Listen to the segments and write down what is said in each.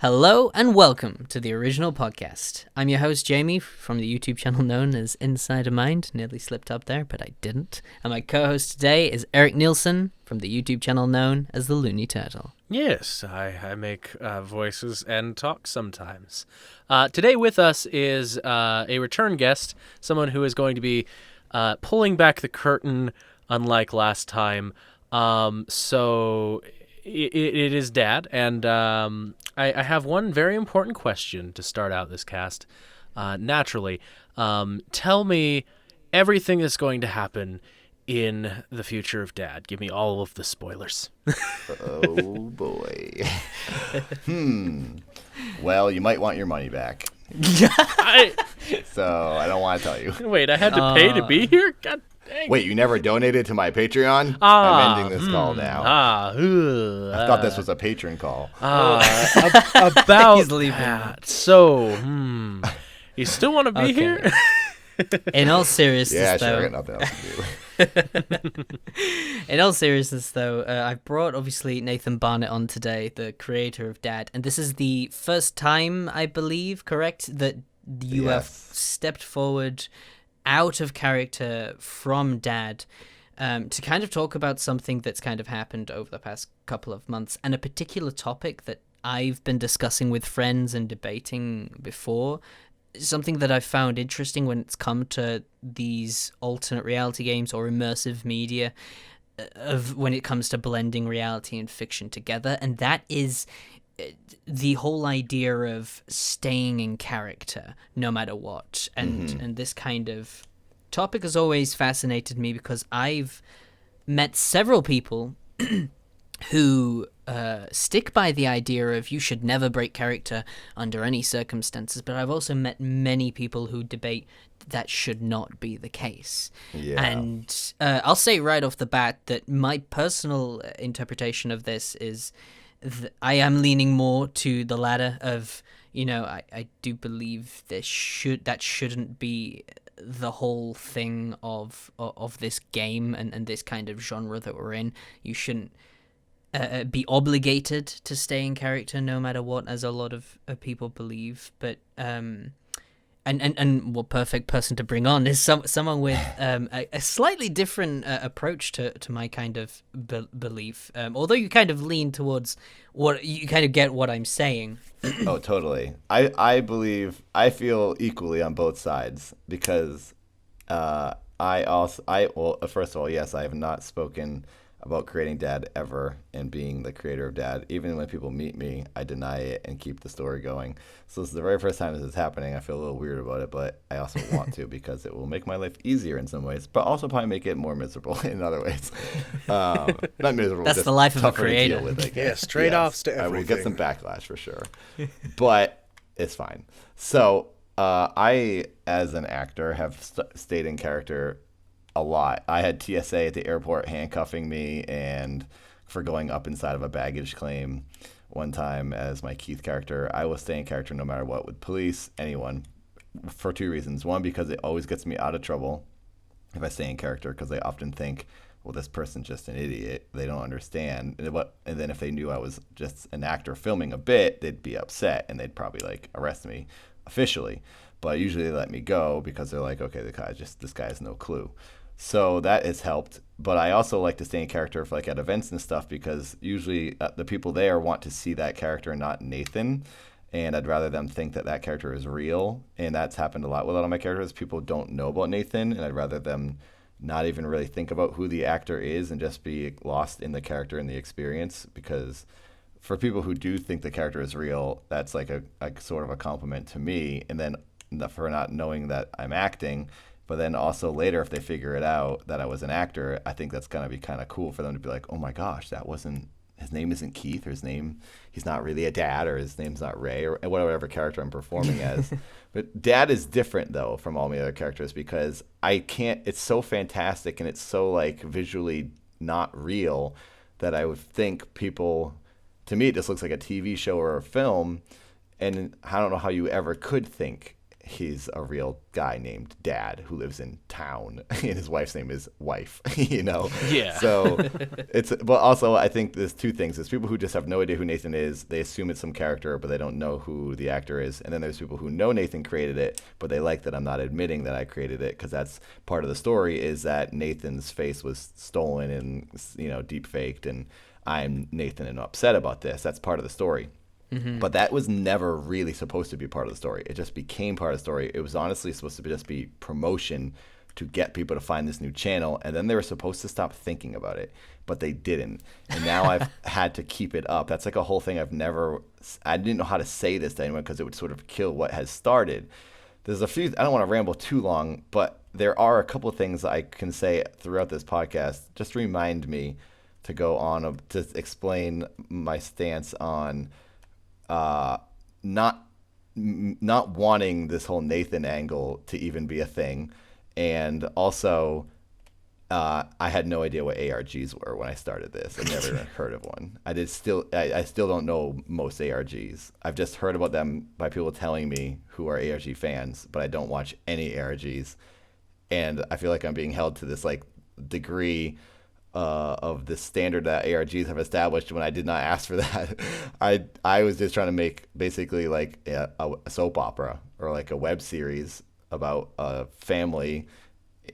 Hello and welcome to the original podcast. I'm your host Jamie from the YouTube channel known as Inside a Mind. Nearly slipped up there, but I didn't. And my co-host today is Eric Nielsen from the YouTube channel known as the Looney Turtle. Yes, I make voices and talk sometimes. Today with us is a return guest, someone who is going to be pulling back the curtain unlike last time. So it is Dad, and I have one very important question to start out this cast. Naturally, tell me everything that's going to happen in the future of Dad. Give me all of the spoilers. Oh, boy. Well, you might want your money back. So I don't want to tell you. Wait, I had to pay to be here? God dang. Wait, you never donated to my Patreon? I'm ending this call now. I thought this was a patron call. About He's leaving. that. So, you still want to be here? In all seriousness, Yeah, though, sure, I got nothing else to do. In all seriousness, though, I've brought, obviously, Nathan Barnatt on today, the creator of Dad. And this is the first time, I believe, correct, that you have stepped forward out of character from Dad to kind of talk about something that's kind of happened over the past couple of months, and a particular topic that I've been discussing with friends and debating before. Something that I've found interesting when it's come to these alternate reality games or immersive media, of when it comes to blending reality and fiction together, and that is the whole idea of staying in character no matter what. And this kind of topic has always fascinated me because I've met several people who stick by the idea of you should never break character under any circumstances, but I've also met many people who debate that should not be the case. Yeah. And I'll say right off the bat that my personal interpretation of this is I am leaning more to the latter of, I do believe that shouldn't be the whole thing of this game and this kind of genre that we're in. You shouldn't be obligated to stay in character no matter what, as a lot of people believe. But and what perfect person to bring on is someone with a slightly different approach to my kind of belief. Although you kind of lean towards what you kind of get what I'm saying. Oh, totally. I feel equally on both sides because well, first of all, yes, I have not spoken about creating Dad ever and being the creator of Dad. Even when people meet me, I deny it and keep the story going. So this is the very first time this is happening. I feel a little weird about it, but I also want to because it will make my life easier in some ways, but also probably make it more miserable in other ways. Not miserable. That's just the life of a tougher to creator. deal with, I guess. Yes, trade-offs to I will get everything. some backlash for sure, but it's fine. So I, as an actor, have stayed in character a lot. I had TSA at the airport handcuffing me and for going up inside of a baggage claim one time as my Keith character. I will stay in character no matter what with police, anyone, for two reasons. One, because it always gets me out of trouble if I stay in character, because they often think, well, this person's just an idiot. They don't understand. And then if they knew I was just an actor filming a bit, they'd be upset and they'd probably arrest me officially. But usually they let me go because they're like, okay, this guy has no clue. So that has helped. But I also like to stay in character for at events and stuff because usually the people there want to see that character, not Nathan. And I'd rather them think that character is real. And that's happened a lot with a lot of my characters. People don't know about Nathan, and I'd rather them not even really think about who the actor is and just be lost in the character and the experience. Because for people who do think the character is real, that's a sort of a compliment to me. And then for not knowing that I'm acting. But then also later, if they figure it out that I was an actor, I think that's going to be kind of cool for them to be like, oh my gosh, his name isn't Keith, or he's not really a dad, or his name's not Ray, or whatever character I'm performing as. But Dad is different, though, from all my other characters because it's so fantastic and it's so visually not real that I would think people, to me, it just looks like a TV show or a film. And I don't know how you ever could think he's a real guy named Dad who lives in town, and his wife's name is Wife. You know. Yeah. So but also I think there's two things. There's people who just have no idea who Nathan is. They assume it's some character, but they don't know who the actor is. And then there's people who know Nathan created it, but they like that I'm not admitting that I created it, because that's part of the story, is that Nathan's face was stolen and, you know, deep faked, and I'm Nathan and upset about this. That's part of the story. Mm-hmm. But that was never really supposed to be part of the story. It just became part of the story. It was honestly supposed to just be promotion to get people to find this new channel, and then they were supposed to stop thinking about it, but they didn't. And now I've had to keep it up. That's like a whole thing I didn't know how to say this to anyone because it would sort of kill what has started. There's a few, I don't want to ramble too long, but there are a couple of things I can say throughout this podcast. Just remind me to go on to explain my stance on not wanting this whole Nathan angle to even be a thing, and also I had no idea what ARGs were when I started this. I've never even heard of one. I still don't know most ARGs. I've just heard about them by people telling me who are ARG fans, but I don't watch any ARGs, and I feel like I'm being held to this like degree of the standard that ARGs have established when I did not ask for that. I was just trying to make basically like a soap opera or like a web series about a family,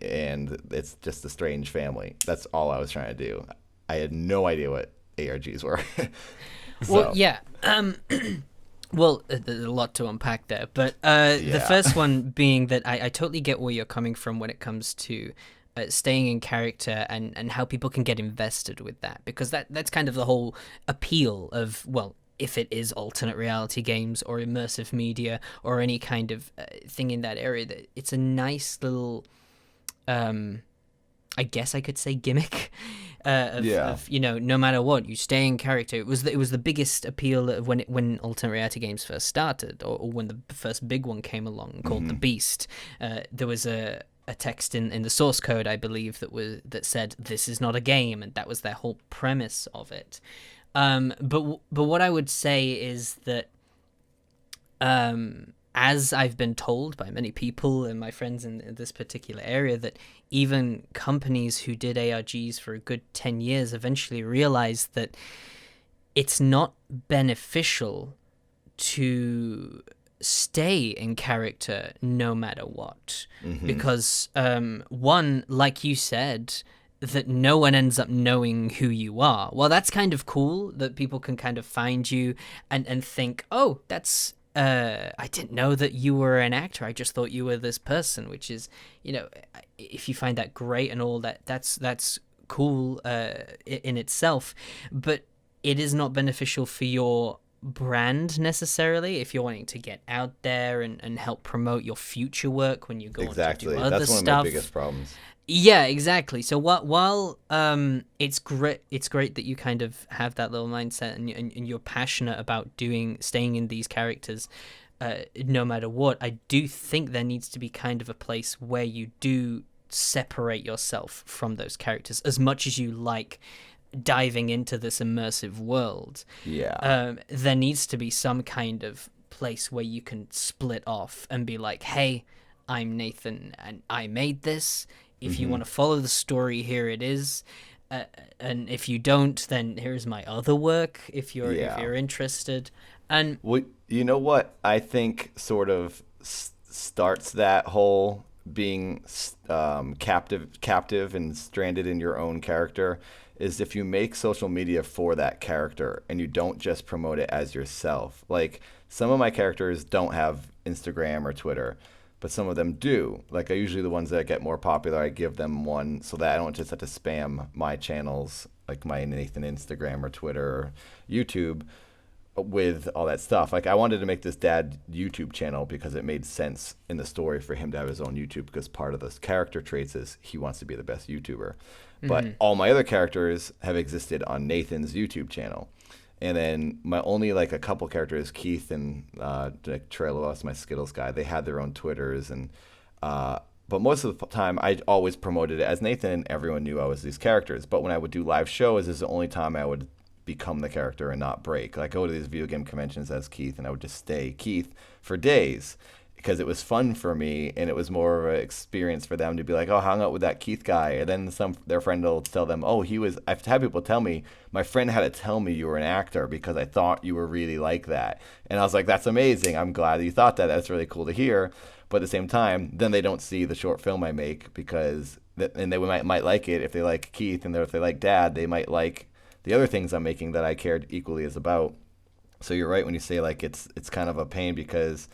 and it's just a strange family. That's all I was trying to do. I had no idea what ARGs were. Well, yeah. Well, there's a lot to unpack there, but the first one being that I totally get where you're coming from when it comes to staying in character and how people can get invested with that, because that's kind of the whole appeal of, well, if it is alternate reality games or immersive media or any kind of thing in that area, that it's a nice little, I guess I could say gimmick of, you know, no matter what, you stay in character. It was the biggest appeal of when alternate reality games first started, or when the first big one came along called The Beast. There was a text in the source code, I believe, that said this is not a game, and that was their whole premise of it. But what I would say is that, as I've been told by many people and my friends in this particular area, that even companies who did ARGs for a good 10 years eventually realized that it's not beneficial to stay in character no matter what. Mm-hmm. Because one, like you said, that no one ends up knowing who you are. Well, that's kind of cool that people can kind of find you and think, oh, that's I didn't know that you were an actor, I just thought you were this person, which is, you know, if you find that great and all that, that's cool in itself, but it is not beneficial for your brand necessarily if you're wanting to get out there and help promote your future work when you go on to do other that's one stuff. of my biggest problems. Yeah, exactly. So while it's great that you kind of have that little mindset and you're passionate about staying in these characters no matter what, I do think there needs to be kind of a place where you do separate yourself from those characters as much as you like diving into this immersive world. There needs to be some kind of place where you can split off and be like, hey, I'm Nathan and I made this. If you want to follow the story, here it is. And if you don't, then here's my other work if you're interested. And well, you know what I think sort of starts that whole being captive and stranded in your own character is if you make social media for that character and you don't just promote it as yourself. Like, some of my characters don't have Instagram or Twitter, but some of them do. Like, usually the ones that get more popular, I give them one so that I don't just have to spam my channels, like my Nathan Instagram or Twitter or YouTube, with all that stuff. Like, I wanted to make this dad YouTube channel because it made sense in the story for him to have his own YouTube, because part of those character traits is he wants to be the best YouTuber. But all my other characters have existed on Nathan's YouTube channel. And then my only, like, a couple characters, Keith and Trail of Us, my Skittles guy, they had their own Twitters. And but most of the time, I always promoted it as Nathan, and everyone knew I was these characters. But when I would do live shows, is the only time I would become the character and not break. Like, go to these video game conventions as Keith, and I would just stay Keith for days. because it was fun for me, and it was more of an experience for them to be like, oh, hung out with that Keith guy, and then their friend will tell them, oh, he was. I've had people tell me, my friend had to tell me you were an actor because I thought you were really like that, and I was like, that's amazing. I'm glad that you thought that. That's really cool to hear. But at the same time, then they don't see the short film I make and they might like it if they like Keith, and if they like Dad, they might like the other things I'm making that I cared equally as about. So you're right when you say like it's kind of a pain because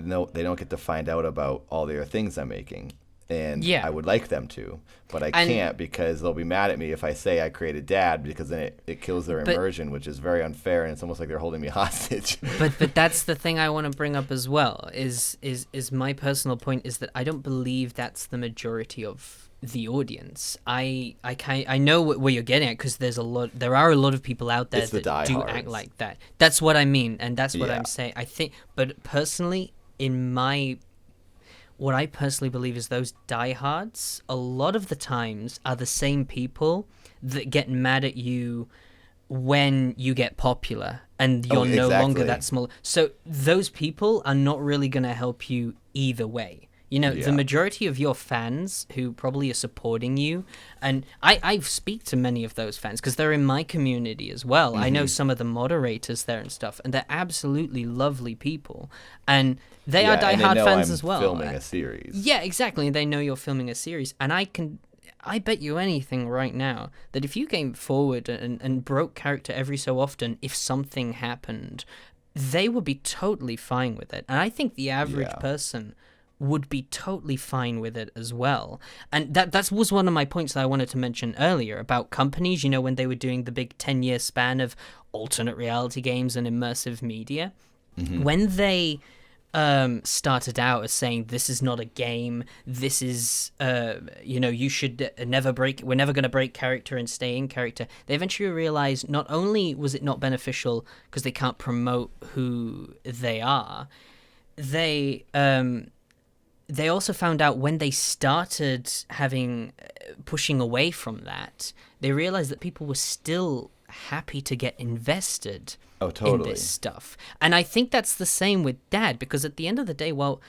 no, they don't get to find out about all the other things I'm making. And I would like them to, but I can't because they'll be mad at me if I say I created Dad, because then it kills their immersion, which is very unfair, and it's almost like they're holding me hostage. But that's the thing I want to bring up as well. Is my personal point is that I don't believe that's the majority of the audience. I know where you're getting at, because there are a lot of people out there that do act like that. That's what I mean, and that's what I'm saying. I think, but personally, what I personally believe is those diehards, a lot of the times, are the same people that get mad at you when you get popular and you're no longer that small. So those people are not really going to help you either way. You know, the majority of your fans who probably are supporting you, and I speak to many of those fans because they're in my community as well. I know some of the moderators there and stuff, and they're absolutely lovely people. And they are diehard fans as well. Filming a series. Yeah, exactly. They know you're filming a series. And I bet you anything right now that if you came forward and broke character every so often, if something happened, they would be totally fine with it. And I think the average person would be totally fine with it as well. And that was one of my points that I wanted to mention earlier about companies, you know, when they were doing the big 10-year span of alternate reality games and immersive media. Mm-hmm. When they started out as saying, this is not a game, this is, you should we're never going to break character and stay in character, they eventually realized not only was it not beneficial because they can't promote who they are, they also found out when they started pushing away from that, they realized that people were still happy to get invested in this stuff. And I think that's the same with Dad, because at the end of the day, well,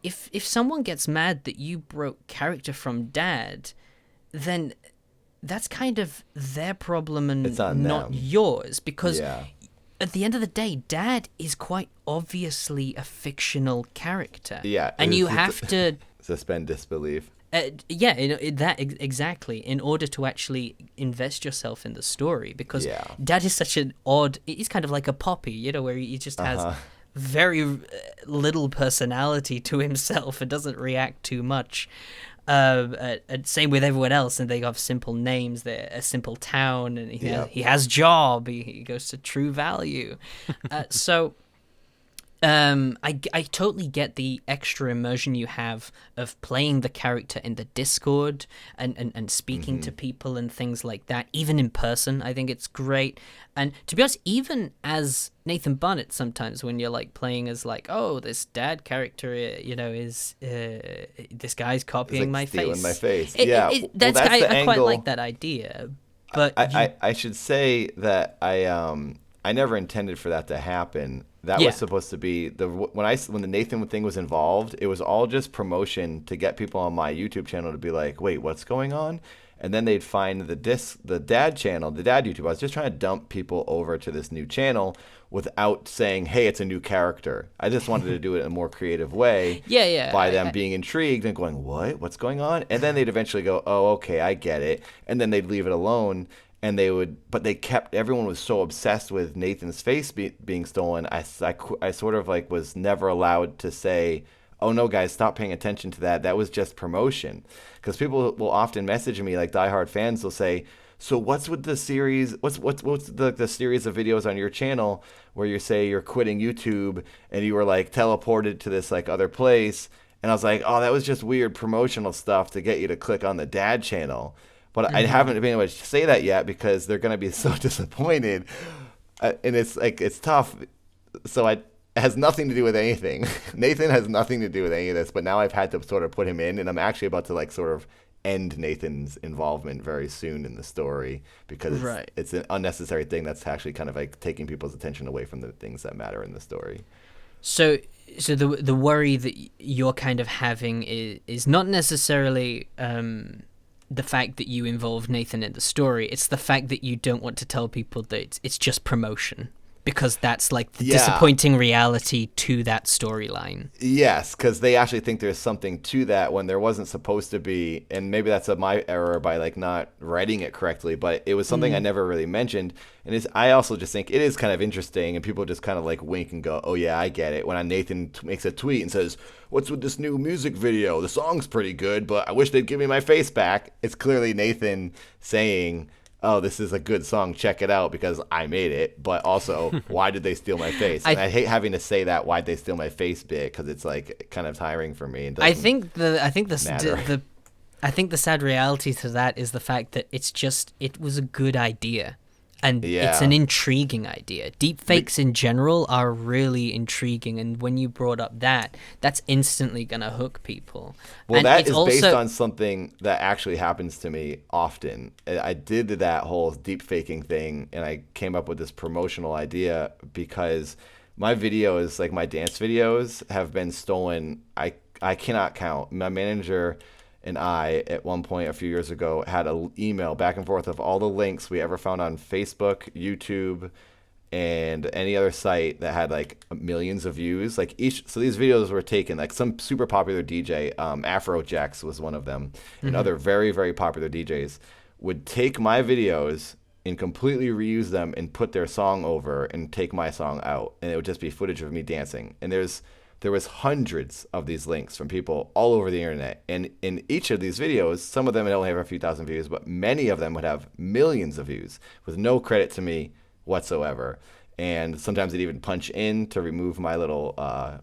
if someone gets mad that you broke character from Dad, then that's kind of their problem and not yours, because at the end of the day, Dad is quite obviously a fictional character. Yeah. And you have to suspend disbelief. Exactly, in order to actually invest yourself in the story, because Dad is such an odd, he's kind of like a Poppy, you know, where he just has very little personality to himself and doesn't react too much. Same with everyone else, and they have simple names. They're a simple town, and he has job. He goes to True Value. I totally get the extra immersion you have of playing the character in the Discord and speaking to people and things like that, even in person. I think it's great. And to be honest, even as Nathan Barnatt, sometimes when you're like playing as like, oh, this Dad character, is this guy's copying my face. My face. I quite like that idea. But I should say that I never intended for that to happen. That was supposed to be when the Nathan thing was involved, it was all just promotion to get people on my YouTube channel to be like, wait, what's going on? And then they'd find the Dad channel, the Dad YouTube. I was just trying to dump people over to this new channel without saying, hey, it's a new character. I just wanted to do it in a more creative way. By them being intrigued and going, what's going on? And then they'd eventually go, oh, okay, I get it. And then they'd leave it alone. And everyone was so obsessed with Nathan's face being stolen. I sort of like was never allowed to say, oh no, guys, stop paying attention to that. That was just promotion. Because people will often message me, like diehard fans will say, so what's with the series? What's the series of videos on your channel where you say you're quitting YouTube and you were like teleported to this like other place? And I was like, oh, that was just weird promotional stuff to get you to click on the Dad channel. But I haven't been able to say that yet because they're going to be so disappointed. And it's tough. So it has nothing to do with anything. Nathan has nothing to do with any of this. But now I've had to sort of put him in. And I'm actually about to like sort of end Nathan's involvement very soon in the story because it's an unnecessary thing that's actually kind of like taking people's attention away from the things that matter in the story. So So the worry that you're kind of having is not necessarily the fact that you involve Nathan in the story. It's the fact that you don't want to tell people that it's just promotion, because that's like the disappointing reality to that storyline. Yes, because they actually think there's something to that when there wasn't supposed to be, and maybe that's my error by like not writing it correctly. But it was something I never really mentioned, and I also just think it is kind of interesting, and people just kind of like wink and go, "Oh yeah, I get it." When Nathan makes a tweet and says, "What's with this new music video? The song's pretty good, but I wish they'd give me my face back." It's clearly Nathan saying, "Oh, this is a good song, check it out because I made it," but also, why did they steal my face? And I hate having to say that "why'd they steal my face" bit, because it's like kind of tiring for me. I think the sad reality to that is the fact that it was a good idea. And it's an intriguing idea. Deepfakes in general are really intriguing, and when you brought up that's instantly going to hook people. Well, and that is based on something that actually happens to me often. I did that whole deepfaking thing, and I came up with this promotional idea because my videos, like my dance videos, have been stolen. I cannot count. My manager and I, at one point a few years ago, had an email back and forth of all the links we ever found on Facebook, YouTube, and any other site that had like millions of views. So these videos were taken, like some super popular DJ, Afrojax was one of them, and other very, very popular DJs would take my videos and completely reuse them and put their song over and take my song out, and it would just be footage of me dancing. And there was hundreds of these links from people all over the internet. And in each of these videos, some of them would only have a few thousand views, but many of them would have millions of views with no credit to me whatsoever. And sometimes they'd even punch in to remove my little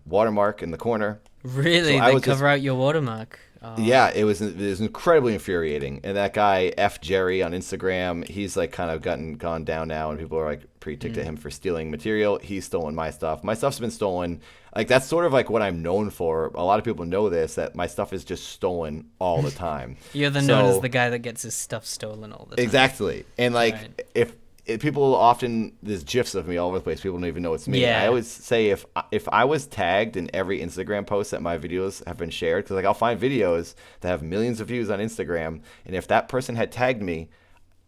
watermark in the corner. Really? So they cover out your watermark? Oh. Yeah, it was incredibly infuriating. And that guy, F. Jerry on Instagram, he's like kind of gone down now, and people are like pretty ticked at him for stealing material. He's stolen my stuff. My stuff's been stolen. Like, that's sort of like what I'm known for. A lot of people know this, that my stuff is just stolen all the time. You're known as the guy that gets his stuff stolen all the time. Exactly. And like, if people often, there's GIFs of me all over the place. People don't even know it's me. Yeah. I always say if I was tagged in every Instagram post that my videos have been shared, because like I'll find videos that have millions of views on Instagram, and if that person had tagged me,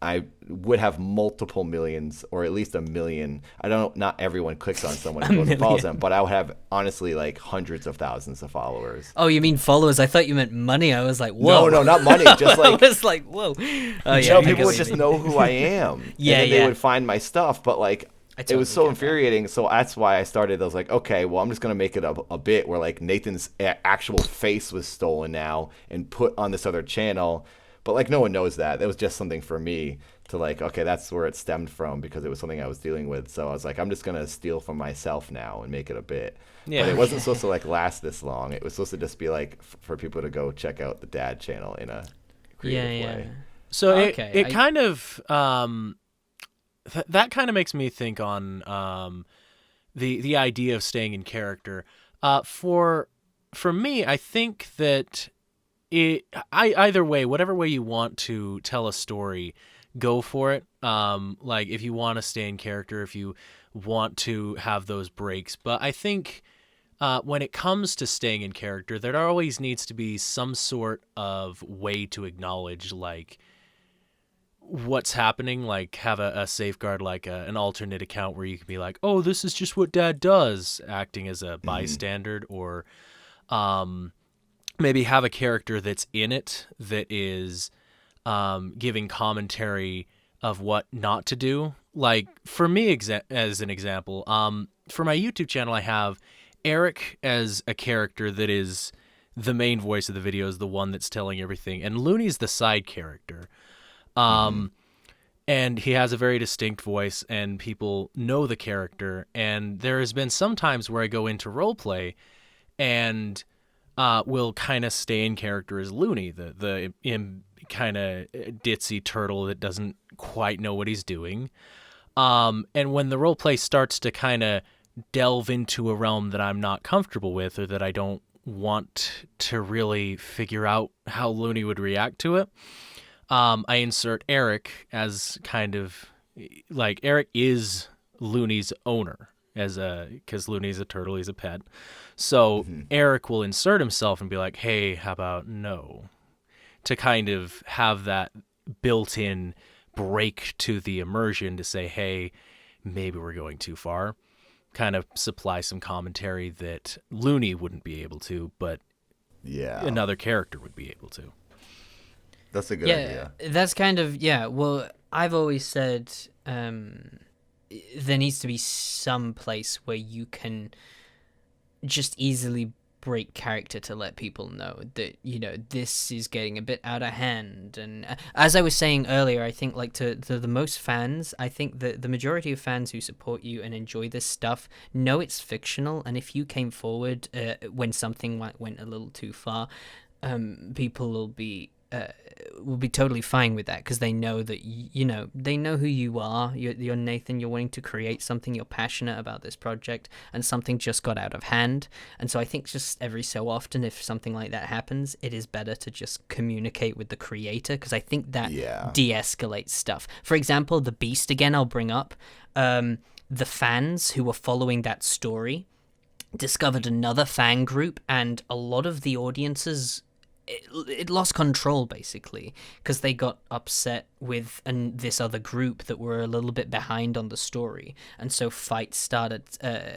I would have multiple millions, or at least a million. Not everyone clicks on someone and goes and follows them, but I would have honestly like hundreds of thousands of followers. Oh, you mean followers? I thought you meant money. I was like, whoa. No, not money. Just like I was like, whoa. Oh, yeah, people would just know who I am. Yeah, and then they would find my stuff, but like it was so infuriating. So that's why I started. I was like, okay, well, I'm just gonna make it a bit where like Nathan's actual face was stolen now and put on this other channel. But like no one knows that. It was just something for me to like, okay, that's where it stemmed from, because it was something I was dealing with. So I was like, I'm just gonna steal from myself now and make it a bit. Yeah. But it wasn't supposed to like last this long. It was supposed to just be like for people to go check out the Dad channel in a creative way. So it kind of that kind of makes me think on the idea of staying in character. For me, I think that either way, whatever way you want to tell a story, go for it. Like if you want to stay in character, if you want to have those breaks. But I think when it comes to staying in character, there always needs to be some sort of way to acknowledge like what's happening, like have a safeguard, like an alternate account where you can be like, oh, this is just what Dad does, acting as a bystander, or maybe have a character that's in it that is giving commentary of what not to do. Like for me, as an example, for my YouTube channel, I have Eric as a character that is the main voice of the videos, the one that's telling everything, and Looney's the side character. And he has a very distinct voice, and people know the character. And there has been some times where I go into roleplay and will kind of stay in character as Looney, the kind of ditzy turtle that doesn't quite know what he's doing. And when the roleplay starts to kind of delve into a realm that I'm not comfortable with, or that I don't want to really figure out how Looney would react to it, I insert Eric as kind of like, Eric is Looney's owner. because Looney's a turtle, he's a pet. So Eric will insert himself and be like, hey, how about no? To kind of have that built-in break to the immersion to say, hey, maybe we're going too far. Kind of supply some commentary that Looney wouldn't be able to, but another character would be able to. That's a good idea. That's kind of, well, I've always said there needs to be some place where you can just easily break character to let people know that, this is getting a bit out of hand. And as I was saying earlier, I think like to the most fans, I think that the majority of fans who support you and enjoy this stuff know it's fictional. And if you came forward when something went a little too far, people will be totally fine with that, because they know that they know who you are. You're Nathan. You're wanting to create something. You're passionate about this project, and something just got out of hand. And so I think just every so often, if something like that happens, it is better to just communicate with the creator, because I think that de-escalates stuff. For example, the Beast again, I'll bring up. The fans who were following that story discovered another fan group, and a lot of the audiences, it lost control basically, because they got upset with this other group that were a little bit behind on the story, and so fights started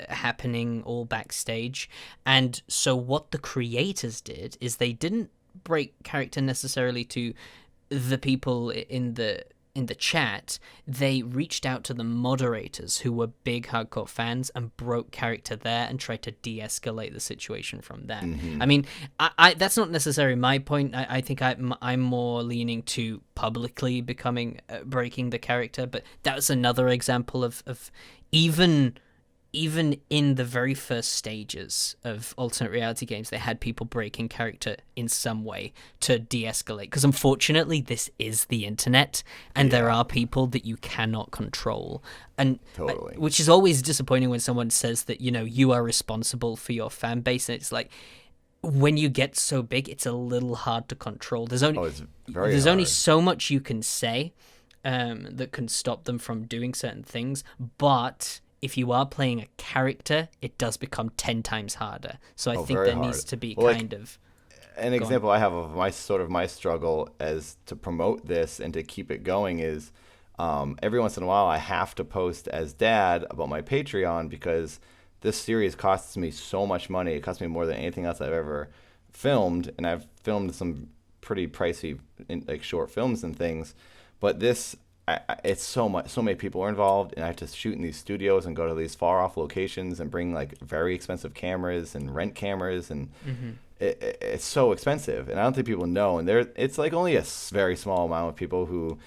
happening all backstage. And so what the creators did is they didn't break character necessarily to the people in the chat. They reached out to the moderators, who were big hardcore fans, and broke character there and tried to de-escalate the situation from that. I mean, I that's not necessarily my point. I think I'm more leaning to publicly becoming breaking the character, but that's another example of even in the very first stages of alternate reality games, they had people breaking character in some way to de-escalate. Because unfortunately, this is the internet, and there are people that you cannot control. And Totally. which is always disappointing when someone says that, you are responsible for your fan base. And it's like, when you get so big, it's a little hard to control. There's only so much you can say that can stop them from doing certain things. But if you are playing a character, it does become 10 times harder. So I think there needs to be an example I have of my struggle as to promote this and to keep it going is every once in a while I have to post as Dad about my Patreon, because this series costs me so much money. It costs me more than anything else I've ever filmed, and I've filmed some pretty pricey short films and things, but this, it's so many people are involved, and I have to shoot in these studios and go to these far off locations and bring very expensive cameras and rent cameras, and it's so expensive, and I don't think people know. And it's only a very small amount of people who.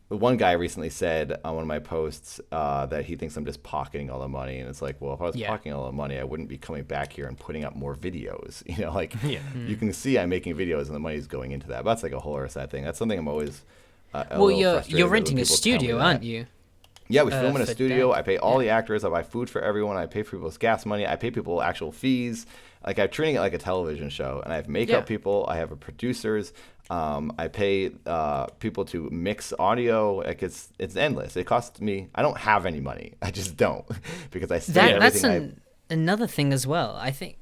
One guy recently said on one of my posts that he thinks I'm just pocketing all the money, and it's like, well, if I was pocketing all the money, I wouldn't be coming back here and putting up more videos. You can see I'm making videos, and the money's going into that. But that's a whole other side thing. That's something I'm always. You're renting a studio, aren't you? Yeah, we film in a studio. I pay all the actors. I buy food for everyone. I pay for people's gas money. I pay people actual fees. I'm treating it like a television show. And I have makeup people. I have producers. I pay people to mix audio. It's endless. It costs me. I don't have any money. I just don't, because I spend everything. That's another thing as well. I think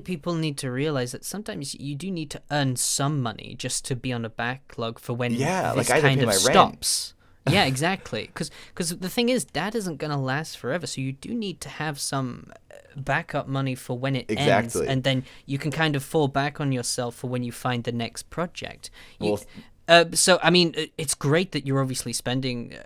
people need to realize that sometimes you do need to earn some money just to be on a backlog for when this kind of stops. Yeah, exactly. Because the thing is, that isn't going to last forever. So you do need to have some backup money for when it ends. And then you can kind of fall back on yourself for when you find the next project. So, I mean, it's great that you're obviously spending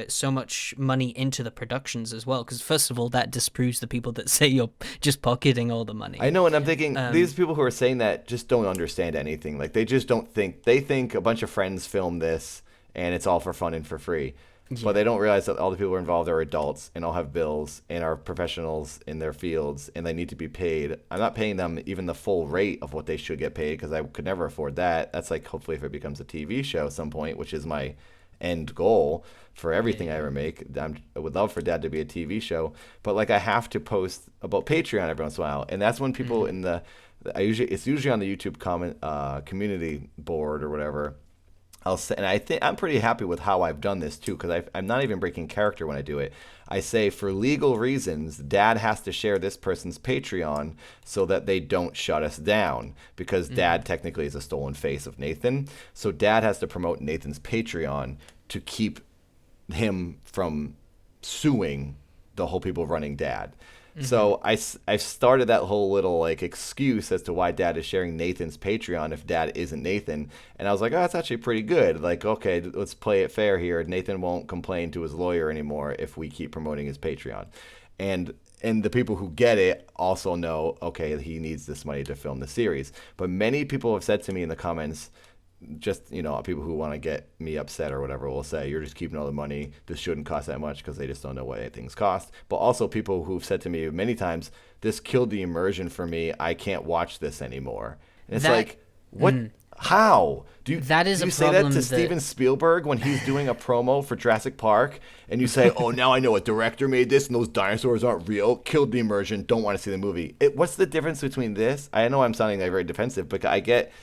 so much money into the productions as well, because first of all, that disproves the people that say you're just pocketing all the money. I know, and I'm thinking, these people who are saying that just don't understand anything. They just don't think. They think a bunch of friends filmed this, and it's all for fun and for free. Yeah. But they don't realize that all the people who are involved are adults and all have bills and are professionals in their fields, and they need to be paid. I'm not paying them even the full rate of what they should get paid, because I could never afford that. That's hopefully if it becomes a TV show at some point, which is my end goal for everything I ever make. I would love for Dad to be a TV show, but I have to post about Patreon every once in a while, and that's when people it's usually on the YouTube comment community board or whatever. I'll say, and I think I'm pretty happy with how I've done this too, because I'm not even breaking character when I do it. I say, for legal reasons, Dad has to share this person's Patreon so that they don't shut us down, because Dad technically is a stolen face of Nathan. So Dad has to promote Nathan's Patreon to keep him from suing the whole people running Dad. So I started that whole little like excuse as to why Dad is sharing Nathan's Patreon if Dad isn't Nathan. And I was like, oh, that's actually pretty good. Like, okay, let's play it fair here. Nathan won't complain to his lawyer anymore if we keep promoting his Patreon. And the people who get it also know, okay, he needs this money to film the series. But many people have said to me in the comments, just, people who want to get me upset or whatever will say, you're just keeping all the money. This shouldn't cost that much, because they just don't know what things cost. But also people who've said to me many times, this killed the immersion for me. I can't watch this anymore. And it's like, what? How? Do you say that to Steven Spielberg when he's doing a promo for Jurassic Park, and you say, oh, now I know a director made this and those dinosaurs aren't real, killed the immersion, don't want to see the movie. What's the difference between this? I know I'm sounding like very defensive, but I get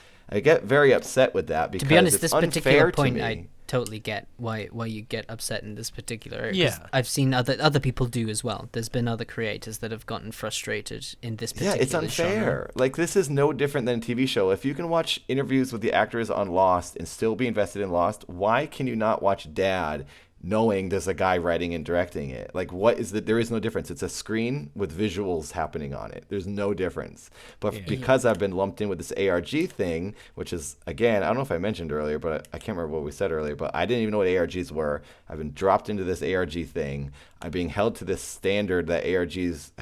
very upset with that, because to be honest, it's this unfair particular to point, me. I totally get why you get upset in this particular area. 'Cause Yeah. I've seen other people do as well. There's been other creators that have gotten frustrated in this particular Yeah, it's unfair. genre. Like, this is no different than a TV show. If you can watch interviews with the actors on Lost and still be invested in Lost, why can you not watch Dad knowing there's a guy writing and directing it? Like, there is no difference. It's a screen with visuals happening on it. There's no difference. But because I've been lumped in with this ARG thing, which is, again, I don't know if I mentioned earlier, but I can't remember what we said earlier, but I didn't even know what ARGs were. I've been dropped into this ARG thing. I'm being held to this standard that ARGs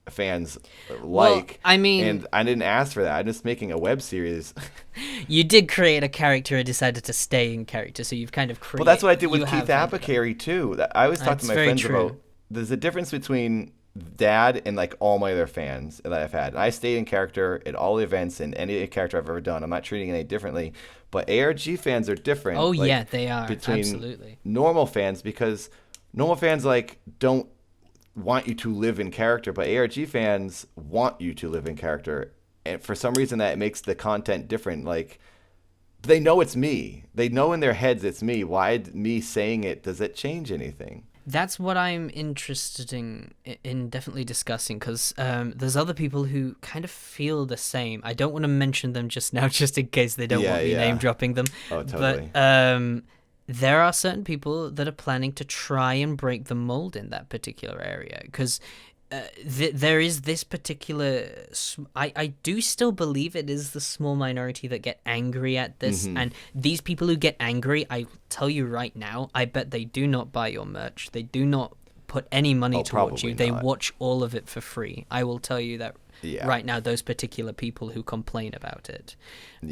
fans like. I mean, and I didn't ask for that. I'm just making a web series. You did create a character and decided to stay in character, so you've kind of created. Well, that's what I did with Keith Apicary too. I always talk to my friends true. about. There's a difference between Dad and like all my other fans that I've had. And I stayed in character at all the events and any character I've ever done. I'm not treating it any differently. But ARG fans are different. Oh, like, yeah, they are. Between Absolutely. normal fans, because normal fans like don't want you to live in character, but ARG fans want you to live in character. And for some reason that makes the content different. Like, they know it's me. They know in their heads it's me. Why me saying it, does it change anything? That's what I'm interested in definitely discussing, because there's other people who kind of feel the same. I don't want to mention them just now, just in case they don't want me name dropping them. Oh, totally. But there are certain people that are planning to try and break the mold in that particular area, because there is this particular. I do still believe it is the small minority that get angry at this, and these people who get angry, I tell you right now, I bet they do not buy your merch. They do not put any money towards you. They watch all of it for free. I will tell you that right now. Those particular people who complain about it,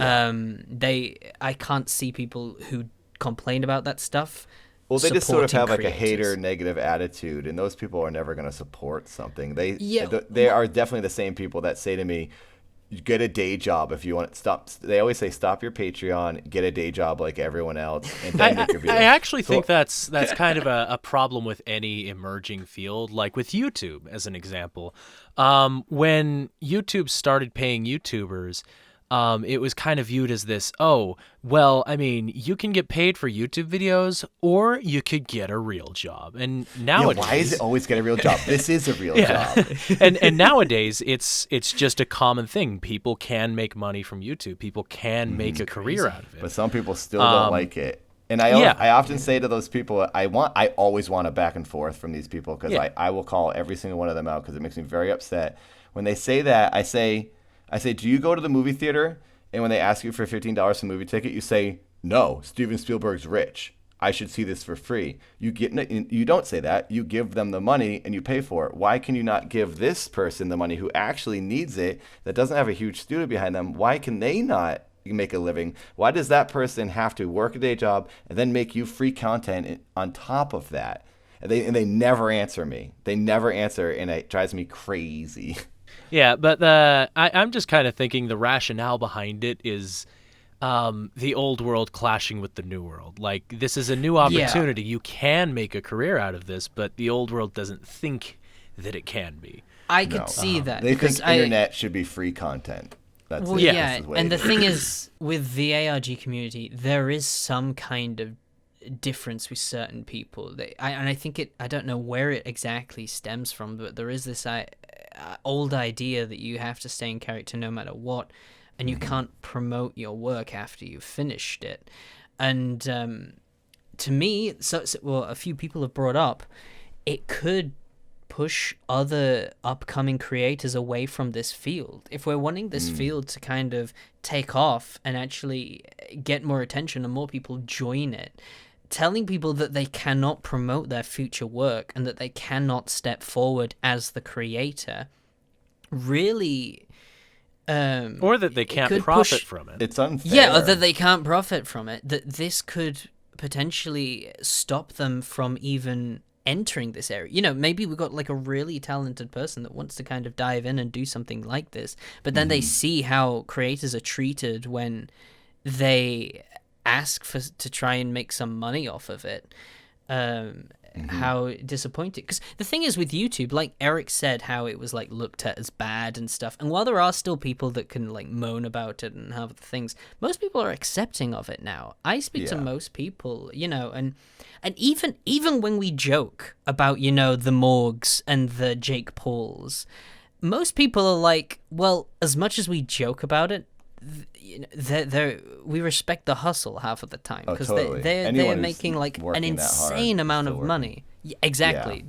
I can't see people who complain about that stuff. Well, they just sort of have like a creators. hater negative attitude, and those people are never going to support something. They are definitely the same people that say to me, you get a day job if you want to stop. They always say, stop your Patreon, get a day job like everyone else, and then make your video. I actually think that's kind of a problem with any emerging field, like with YouTube, as an example. When YouTube started paying YouTubers, it was kind of viewed as this, you can get paid for YouTube videos, or you could get a real job. And nowadays, why is it always get a real job? This is a real job. and nowadays, it's just a common thing. People can make money from YouTube. People can make a career out of it. But some people still don't like it. And I often say to those people, I always want a back and forth from these people, because I will call every single one of them out, because it makes me very upset. When they say that, I say, do you go to the movie theater? And when they ask you for $15 for a movie ticket, you say, no, Steven Spielberg's rich. I should see this for free. You don't say that. You give them the money and you pay for it. Why can you not give this person the money who actually needs it, that doesn't have a huge studio behind them? Why can they not make a living? Why does that person have to work a day job and then make you free content on top of that? And they never answer me. They never answer, and it drives me crazy. Yeah, but I'm just kind of thinking the rationale behind it is the old world clashing with the new world. Like, this is a new opportunity. You can make a career out of this, but the old world doesn't think that it can be. I could see that. They think internet should be free content. That's Well, it. yeah, This is what and he the did. thing is, with the ARG community, there is some kind of difference with certain people. And I think I don't know where it exactly stems from, but there is this old idea that you have to stay in character no matter what, and you can't promote your work after you've finished it. And to me, well, a few people have brought up, it could push other upcoming creators away from this field. If we're wanting this field to kind of take off and actually get more attention and more people join it, telling people that they cannot promote their future work and that they cannot step forward as the creator really Or that they can't could profit push- from it. It's unfair. yeah, or that they can't profit from it, that this could potentially stop them from even entering this area. You know, maybe we've got like a really talented person that wants to kind of dive in and do something like this, but then they see how creators are treated when they ask to try and make some money off of it. How disappointing. Because the thing is with YouTube, like Eric said, how it was like looked at as bad and stuff, and while there are still people that can like moan about it and have the things, most people are accepting of it now. I speak to most people, you know, and even when we joke about, you know, the Morgs and the Jake Pauls, most people are like, well, as much as we joke about it, you know, we respect the hustle half of the time, because totally. they're Anyone who's making like an working that hard insane is amount still of working. money. Yeah, exactly.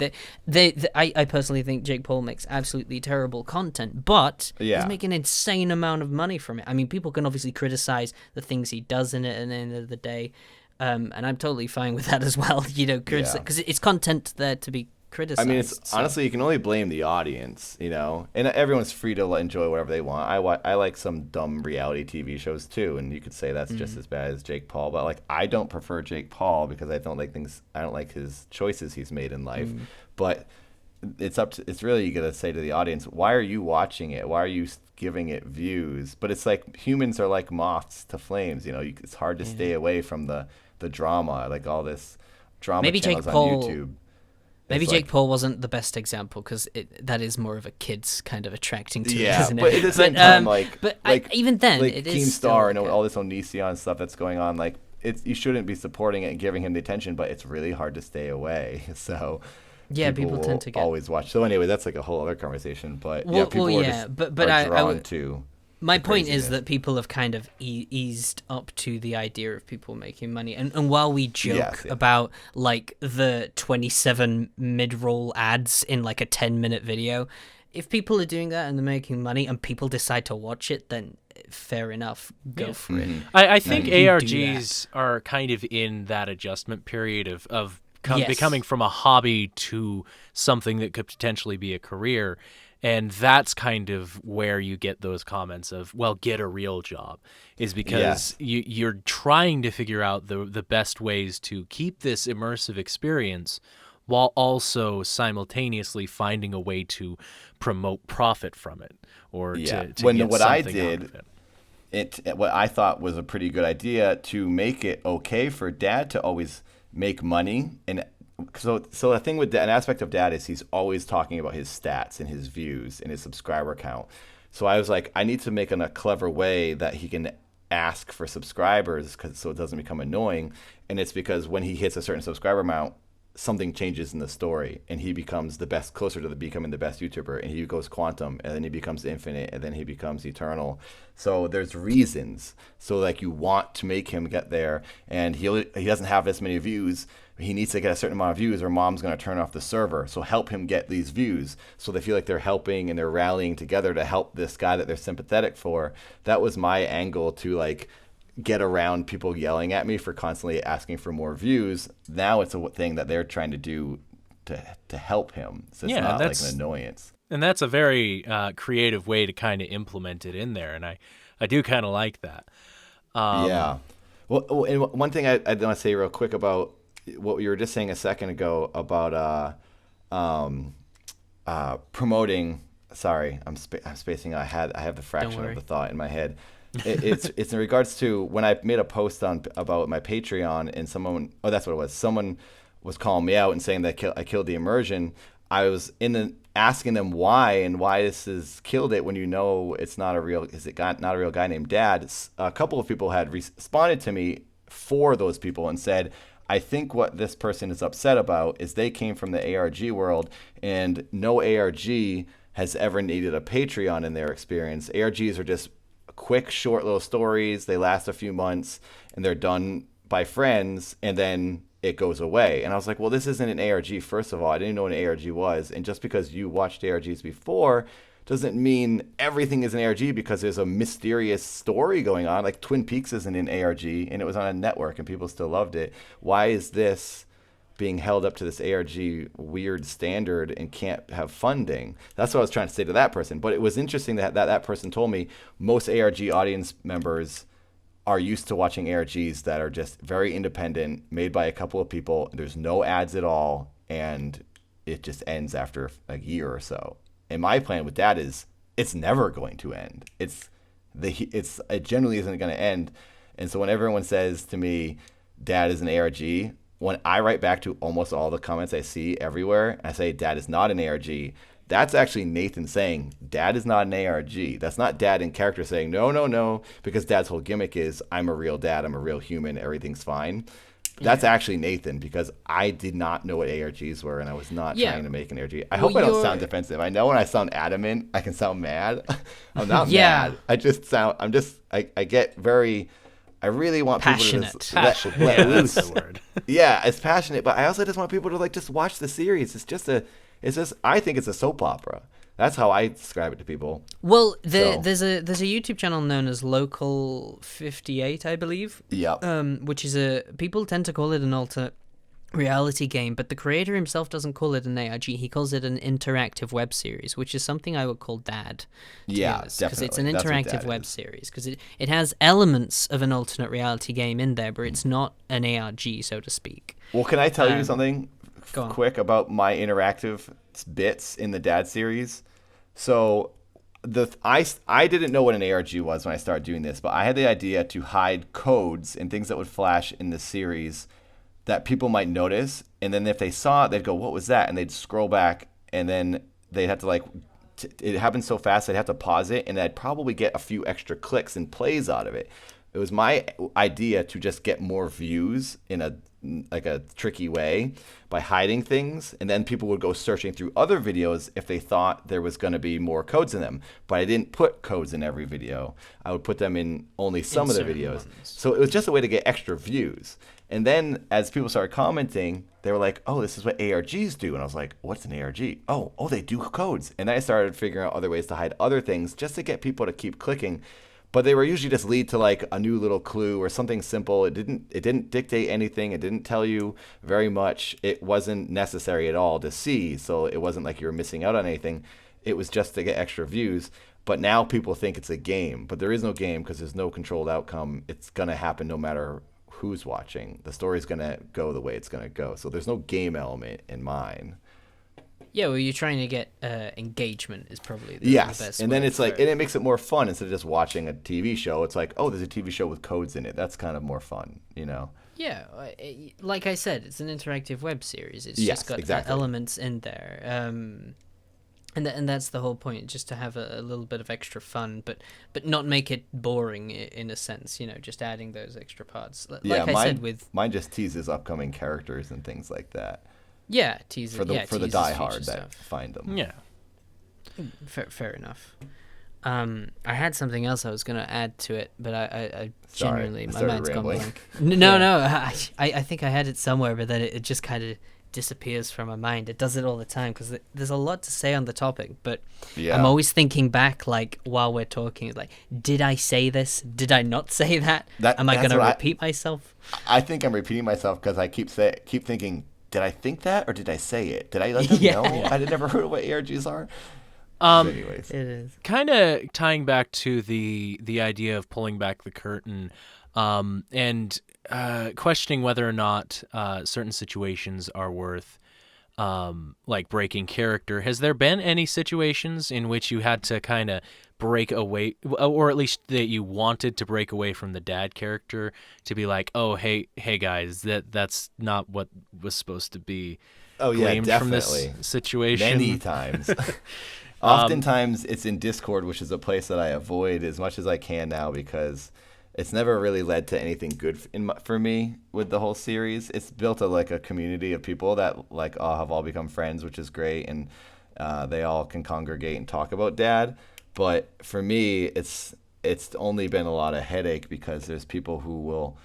I personally think Jake Paul makes absolutely terrible content, but Yeah. he's making an insane amount of money from it. I mean, people can obviously criticize the things he does in it at the end of the day, and I'm totally fine with that as well. You know, because it's content there to be criticized. I mean, it's honestly, you can only blame the audience, you know, and everyone's free to enjoy whatever they want. I like some dumb reality TV shows too, and you could say that's just as bad as Jake Paul, but like I don't prefer Jake Paul because I don't like his choices he's made in life. But it's really, you gotta say to the audience, why are you watching it? Why are you giving it views? But it's like humans are like moths to flames, you know. It's hard to stay away from the drama, like all this drama Maybe channels Jake on Paul- YouTube. Maybe It's Jake like- Paul wasn't the best example, because that is more of a kid's kind of attracting to Yeah, it, isn't it? but at the same time, even then, like it Team is Star still, and all this Onision stuff that's going on, like you shouldn't be supporting it and giving him the attention, but it's really hard to stay away. So yeah, people will tend to get. always watch. So anyway, that's like a whole other conversation. But Well, people well, are yeah, just but are I drawn would- to. My the point is craziness. that people have kind of eased up to the idea of people making money. And while we joke Yes, yeah. about like the 27 mid-roll ads in like a 10-minute video, if people are doing that and they're making money and people decide to watch it, then fair enough, go for it. I think you do ARGs are kind of in that adjustment period of Yes. becoming from a hobby to something that could potentially be a career. And that's kind of where you get those comments of, well, get a real job, is because you're trying to figure out the best ways to keep this immersive experience while also simultaneously finding a way to promote profit from it, or to get what I something out did, of it. what I thought was a pretty good idea to make it okay for Dad to always make money. And so the thing with an aspect of Dad is he's always talking about his stats and his views and his subscriber count. So I was like, I need to make in a clever way that he can ask for subscribers, so it doesn't become annoying. And it's because when he hits a certain subscriber amount, something changes in the story, and he becomes closer to becoming the best YouTuber, and he goes quantum, and then he becomes infinite, and then he becomes eternal. So there's reasons. So like you want to make him get there, and he doesn't have this many views. He needs to get a certain amount of views, or Mom's going to turn off the server. So help him get these views, so they feel like they're helping and they're rallying together to help this guy that they're sympathetic for. That was my angle to like get around people yelling at me for constantly asking for more views. Now it's a thing that they're trying to do to help him. So it's not like an annoyance. And that's a very creative way to kind of implement it in there, and I do kind of like that. Yeah. Well, and one thing I want to say real quick about what you were just saying a second ago about promoting. Sorry, I'm spacing. I have the fraction of the thought in my head. It's in regards to when I made a post about my Patreon, and that's what it was. Someone was calling me out and saying that I killed the immersion. I was asking them why this has killed it when you know it's not a real not a real guy named Dad. A couple of people had responded to me for those people and said, I think what this person is upset about is they came from the ARG world, and no ARG has ever needed a Patreon in their experience. ARGs are just quick, short little stories. They last a few months and they're done by friends, and then it goes away. And I was like, well, this isn't an ARG. First of all, I didn't know what an ARG was. And just because you watched ARGs before doesn't mean everything is an ARG, because there's a mysterious story going on. Like Twin Peaks isn't an ARG, and it was on a network and people still loved it. Why is this being held up to this ARG weird standard and can't have funding? That's what I was trying to say to that person. But it was interesting that person told me most ARG audience members are used to watching ARGs that are just very independent, made by a couple of people. There's no ads at all, and it just ends after a year or so. And my plan with that is it's never going to end. It generally isn't going to end. And so when everyone says to me, Dad is an ARG, when I write back to almost all the comments I see everywhere, I say Dad is not an ARG. That's actually Nathan saying Dad is not an ARG. That's not Dad in character saying no, because Dad's whole gimmick is I'm a real dad, I'm a real human, everything's fine. That's actually Nathan, because I did not know what ARGs were, and I was not trying to make an ARG. I hope I don't sound defensive. I know when I sound adamant, I can sound mad. I'm not mad. I get very, I really want passionate. People to just let loose. That's the word. Yeah, it's passionate, but I also just want people to just watch the series. I think it's a soap opera. That's how I describe it to people. Well, there's a YouTube channel known as Local 58, I believe. Yep. Which is people tend to call it an alternate reality game, but the creator himself doesn't call it an ARG. He calls it an interactive web series, which is something I would call Dad. Yeah, definitely. Because it's an interactive web series. Because it has elements of an alternate reality game in there, but it's not an ARG, so to speak. Well, can I tell you something quick about my interactive bits in the Dad series? So I didn't know what an ARG was when I started doing this, but I had the idea to hide codes and things that would flash in the series that people might notice, and then if they saw it, they'd go, what was that? And they'd scroll back, and then they'd have to it happened so fast they'd have to pause it, and I'd probably get a few extra clicks and plays out of it. It was my idea to just get more views in a tricky way by hiding things, and then people would go searching through other videos if they thought there was going to be more codes in them. But I didn't put codes in every video. I would put them in only some of the videos. So it was just a way to get extra views. And then as people started commenting, they were like, oh, this is what ARGs do. And I was like, what's an ARG? Oh, they do codes. And then I started figuring out other ways to hide other things just to get people to keep clicking. But they were usually just lead to a new little clue or something simple. It didn't dictate anything. It didn't tell you very much. It wasn't necessary at all to see. So it wasn't like you were missing out on anything. It was just to get extra views. But now people think it's a game. But there is no game because there's no controlled outcome. It's going to happen no matter who's watching. The story's going to go the way it's going to go. So there's no game element in mine. Yeah, well, you're trying to get engagement is probably the best. And then it's and it makes it more fun instead of just watching a TV show. It's like, oh, there's a TV show with codes in it. That's kind of more fun, Yeah, like I said, it's an interactive web series. It's just got elements in there. And that's the whole point, just to have a little bit of extra fun, but not make it boring in a sense, just adding those extra parts. Mine just teases upcoming characters and things like that. Yeah, teases for the diehard that stuff. Find them. Yeah, fair enough. I had something else I was going to add to it, but I genuinely my mind's gone blank. No, I think I had it somewhere, but then it just kind of disappears from my mind. It does it all the time because there's a lot to say on the topic, but I'm always thinking back, while we're talking, did I say this? Did I not say that? Am I going to repeat myself? I think I'm repeating myself because I keep thinking, did I think that or did I say it? Did I let them know? I never heard of what ARGs are. Anyways, it is kind of tying back to the idea of pulling back the curtain, and questioning whether or not certain situations are worth breaking character. Has there been any situations in which you had to kind of break away, or at least that you wanted to break away from the dad character to be like, oh, hey guys, that's not what was supposed to be? Oh yeah, gleamed from this definitely. situation. Many times. Oftentimes it's in Discord, which is a place that I avoid as much as I can now because it's never really led to anything good for me with the whole series. It's built like a community of people that like all have all become friends, which is great, and they all can congregate and talk about Dad. But for me, it's only been a lot of headache because there's people who will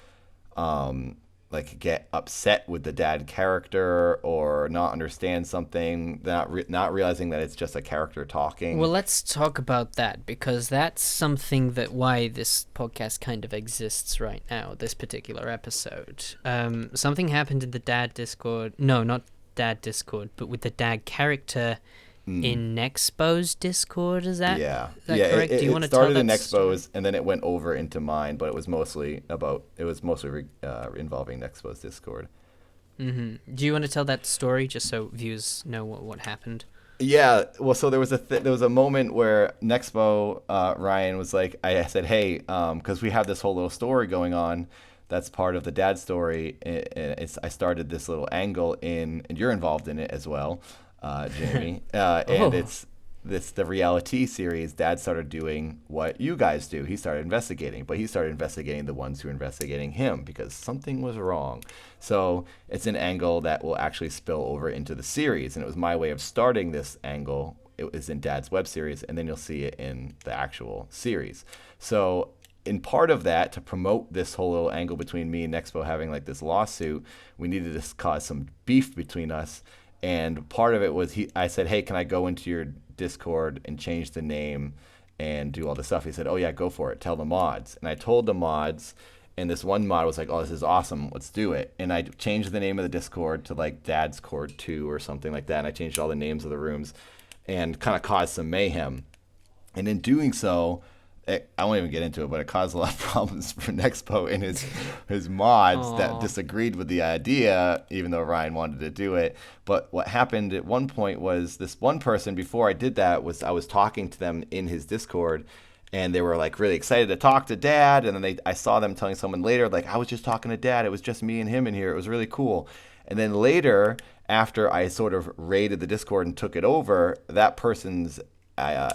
like get upset with the Dad character or not understand something, not realizing that it's just a character talking. Well, let's talk about that because that's something that why this podcast kind of exists right now, this particular episode. Something happened in the Dad Discord. No, not Dad Discord, but with the Dad character in Nexpo's Discord. Is that correct? Do you want to started tell in that Nexpo's and then it went over into mine, but it was mostly involving Nexpo's Discord. Mm-hmm. Do you want to tell that story just so viewers know what happened? Yeah, well, so there was a moment where Nexpo Ryan was like, I said, hey, because we have this whole little story going on that's part of the Dad story. I started this little angle and you're involved in it as well, Jamie. And it's the reality series. Dad started doing what you guys do. He started investigating, but he started investigating the ones who were investigating him because something was wrong. So it's an angle that will actually spill over into the series. And it was my way of starting this angle. It was in Dad's web series, and then you'll see it in the actual series. So in part of that, to promote this whole little angle between me and Nexpo having like this lawsuit, we needed to cause some beef between us. And part of it was I said, hey, can I go into your Discord and change the name and do all this stuff? He said, oh yeah, go for it. Tell the mods. And I told the mods, and this one mod was like, oh, this is awesome. Let's do it. And I changed the name of the Discord to like Dad's Cord 2 or something like that. And I changed all the names of the rooms and kind of caused some mayhem. And in doing so, I won't even get into it, but it caused a lot of problems for Nexpo and his mods that disagreed with the idea, even though Ryan wanted to do it. But what happened at one point was this one person, before I did that, I was talking to them in his Discord, and they were like really excited to talk to Dad. And then I saw them telling someone later, like, I was just talking to Dad. It was just me and him in here. It was really cool. And then later, after I sort of raided the Discord and took it over, that person's their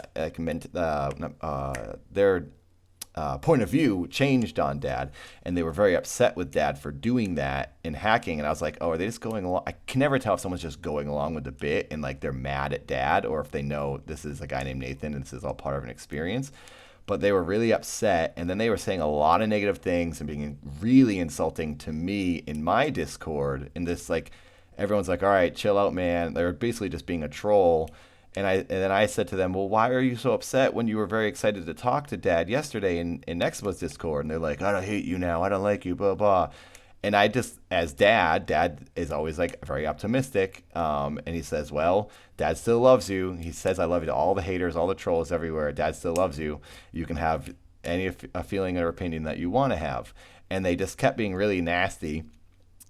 point of view changed on Dad, and they were very upset with Dad for doing that and hacking. And I was like, oh, are they just going along? I can never tell if someone's just going along with the bit and like they're mad at Dad, or if they know this is a guy named Nathan and this is all part of an experience. But they were really upset, and then they were saying a lot of negative things and being really insulting to me in my Discord. And this, like, everyone's like, all right, chill out, man. They were basically just being a troll. And then I said to them, well, why are you so upset when you were very excited to talk to Dad yesterday in Nexpo's Discord? And they're like, I don't hate you now. I don't like you, blah, blah. And I just, as Dad is always like very optimistic. And he says, well, Dad still loves you. He says, I love you to all the haters, all the trolls everywhere. Dad still loves you. You can have a feeling or opinion that you want to have. And they just kept being really nasty.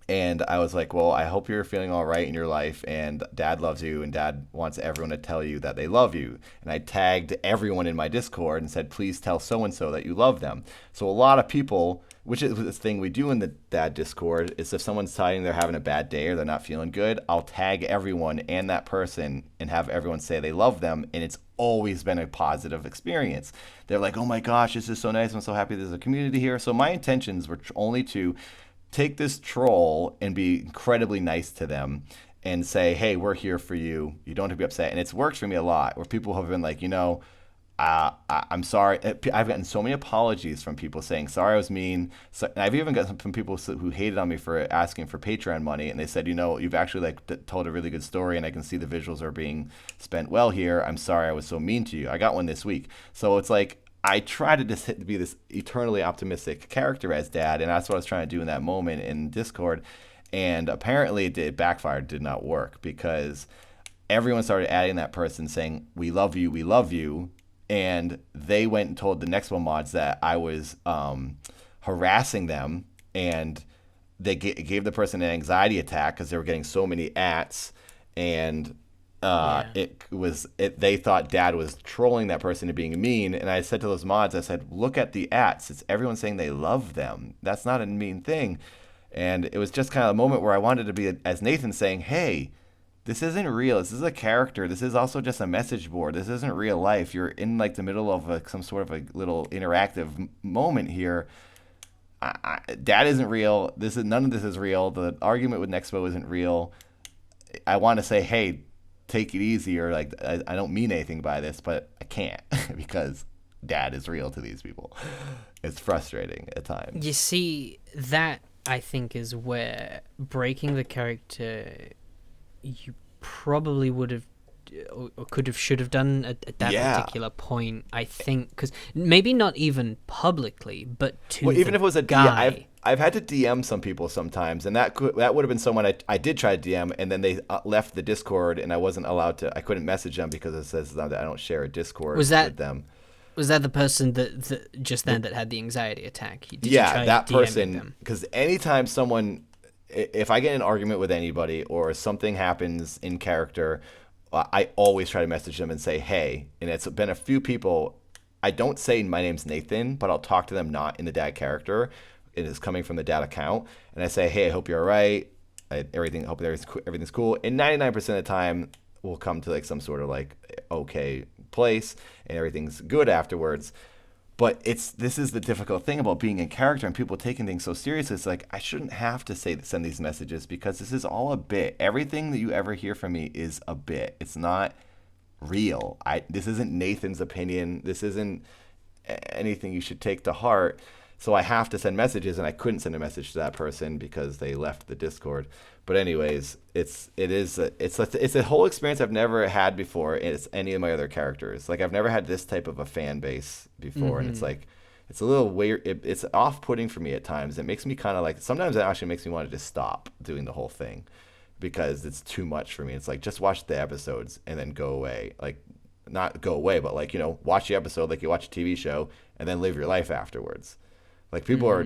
And I was like, well, I hope you're feeling all right in your life, and Dad loves you, and Dad wants everyone to tell you that they love you. And I tagged everyone in my Discord and said, please tell so-and-so that you love them. So a lot of people, which is this thing we do in the Dad Discord, is if someone's telling they're having a bad day or they're not feeling good, I'll tag everyone and that person and have everyone say they love them, and it's always been a positive experience. They're like, oh my gosh, this is so nice. I'm so happy there's a community here. So my intentions were only to take this troll and be incredibly nice to them and say, hey, we're here for you. You don't have to be upset. And it's worked for me a lot, where people have been like, I'm sorry. I've gotten so many apologies from people saying, sorry, I was mean. And I've even gotten some from people who hated on me for asking for Patreon money. And they said, you've actually told a really good story, and I can see the visuals are being spent well here. I'm sorry I was so mean to you. I got one this week. So it's like, I try to just be this eternally optimistic character as Dad, and that's what I was trying to do in that moment in Discord. And apparently it backfired, did not work, because everyone started adding that person saying, we love you, and they went and told the Nexpo mods that I was harassing them, and they gave the person an anxiety attack because they were getting so many ats, and they thought Dad was trolling that person and being mean. And I said to those mods, I said, look at the ats. It's everyone saying they love them. That's not a mean thing. And it was just kind of a moment where I wanted to be, as Nathan saying, hey, this isn't real. This is a character. This is also just a message board. This isn't real life. You're in like the middle of some sort of a little interactive moment here. Dad isn't real. None of this is real. The argument with Nexpo isn't real. I want to say, hey, take it easy, or like I don't mean anything by this, but I can't because Dad is real to these people. It's frustrating at times. You see, that I think is where breaking the character you probably would have or could have should have done at that particular point. I think because maybe not even publicly, but to even if it was a guy. DM, I've had to DM some people sometimes, and that would have been someone I did try to DM, and then they left the Discord, and I wasn't allowed to. I couldn't message them because it says that I don't share a Discord with them. Was that the person that just then that had the anxiety attack? Did you yeah, try that DMing person. them? Because anytime if I get in an argument with anybody or something happens in character, I always try to message them and say, hey. And it's been a few people. I don't say my name's Nathan, but I'll talk to them not in the dad character. It is coming from the dad account. And I say, hey, I hope you're all right. Hope everything's cool. And 99% of the time, we'll come to like some sort of like okay place and everything's good afterwards. But this is the difficult thing about being in character and people taking things so seriously. It's like, I shouldn't have to send these messages because this is all a bit. Everything that you ever hear from me is a bit. It's not real. This isn't Nathan's opinion. This isn't anything you should take to heart. So I have to send messages, and I couldn't send a message to that person because they left the Discord. But anyways, it's a whole experience I've never had before. It's any of my other characters. Like I've never had this type of a fan base before, and it's like it's a little weird. It's off-putting for me at times. It makes me kind of like sometimes it actually makes me want to just stop doing the whole thing because it's too much for me. It's like just watch the episodes and then go away. Like not go away, but like watch the episode like you watch a TV show and then live your life afterwards. Like people are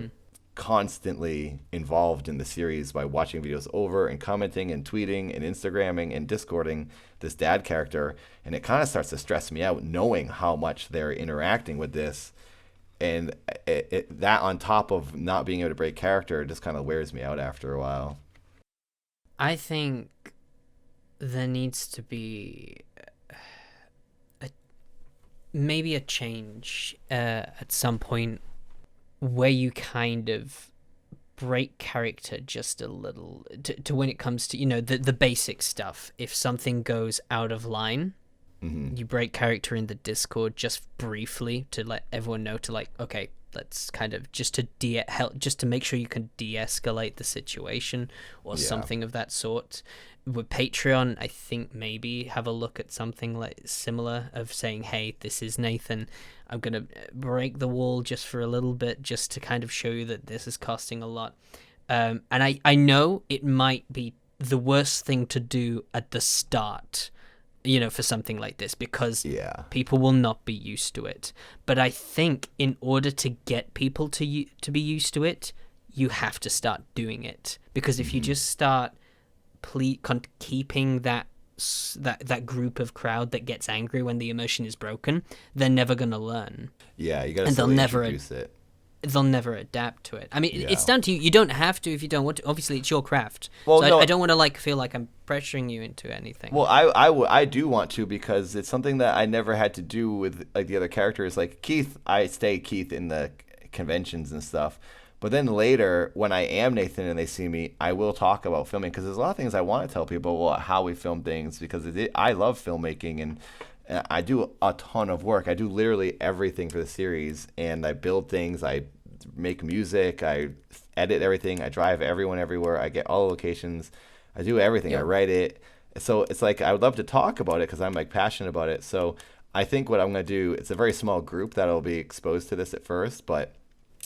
constantly involved in the series by watching videos over and commenting and tweeting and Instagramming and Discording this dad character. And it kind of starts to stress me out knowing how much they're interacting with this. And that on top of not being able to break character just kind of wears me out after a while. I think there needs to be maybe a change at some point where you kind of break character just a little to when it comes to the basic stuff. If something goes out of line, you break character in the Discord just briefly to let everyone know to like, okay, let's kind of just to help just to make sure you can de-escalate the situation or something of that sort. With Patreon, I think maybe have a look at something like similar of saying, hey, this is Nathan. I'm going to break the wall just for a little bit just to kind of show you that this is costing a lot. And I know it might be the worst thing to do at the start, for something like this because people will not be used to it. But I think in order to get people to be used to it, you have to start doing it. Because if you just start keeping that group of crowd that gets angry when the emotion is broken, they're never gonna learn. Yeah, you gotta introduce it. They'll never adapt to it. I mean, it's down to you. You don't have to if you don't want to. Obviously, it's your craft. Well, so no, I don't want to feel like I'm pressuring you into anything. Well, I do want to because it's something that I never had to do with like the other characters. Like Keith, I stay Keith in the conventions and stuff. But then later, when I am Nathan and they see me, I will talk about filming because there's a lot of things I want to tell people about how we film things because I love filmmaking and I do a ton of work. I do literally everything for the series and I build things. I make music. I edit everything. I drive everyone everywhere. I get all the locations. I do everything. Yeah. I write it. So it's like I would love to talk about it because I'm like passionate about it. So I think what I'm going to do, it's a very small group that'll be exposed to this at first, but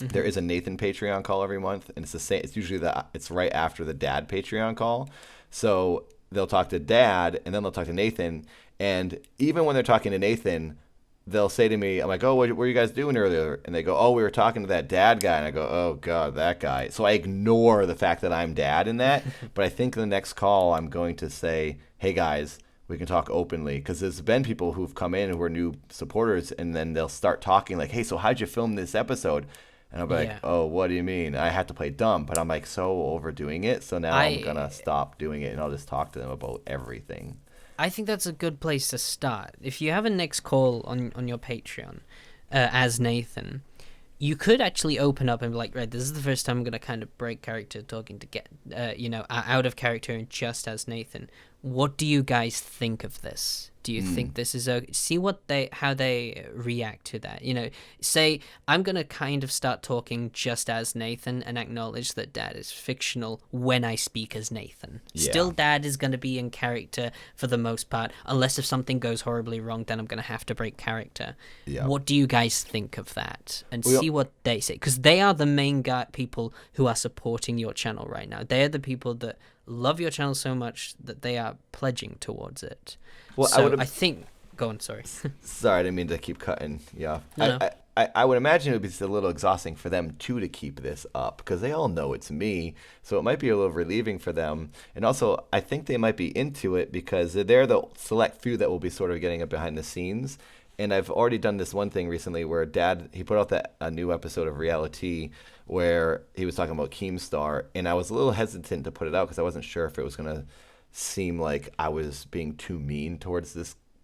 there is a Nathan Patreon call every month, and it's the same. It's usually it's right after the dad Patreon call. So they'll talk to dad, and then they'll talk to Nathan. And even when they're talking to Nathan, they'll say to me, I'm like, oh, what were you guys doing earlier? And they go, oh, we were talking to that dad guy. And I go, oh, God, that guy. So I ignore the fact that I'm dad in that. But I think in the next call, I'm going to say, hey, guys, we can talk openly. Because there's been people who've come in who are new supporters, and then they'll start talking like, hey, so how'd you film this episode? And I'll be like, Yeah. oh, what do you mean? I have to play dumb, but I'm like so overdoing it. So now I'm gonna stop doing it, and I'll just talk to them about everything. I think that's a good place to start. If you have a next call on your Patreon as Nathan, you could actually open up and be like, right, this is the first time I'm going to kind of break character talking to get, out of character and just as Nathan. What do you guys think of this? Do you think this is okay? See how they react to that. Say I'm gonna kind of start talking just as Nathan and acknowledge that Dad is fictional when I speak as Nathan. Yeah. Still, Dad is gonna be in character for the most part, unless if something goes horribly wrong, then I'm gonna have to break character. Yeah. What do you guys think of that? And see what they say, because they are the main people who are supporting your channel right now. They are the people that love your channel so much that they are pledging towards it. Well, so I think... Go on, sorry. Sorry, I didn't mean to keep cutting you off. No. I would imagine it would be a little exhausting for them, too, to keep this up, because they all know it's me, so it might be a little relieving for them. And also, I think they might be into it because they're the select few that will be sort of getting it behind the scenes. And I've already done this one thing recently where Dad, he put out a new episode of Reality where he was talking about Keemstar, and I was a little hesitant to put it out because I wasn't sure if it was going to seem like I was being too mean towards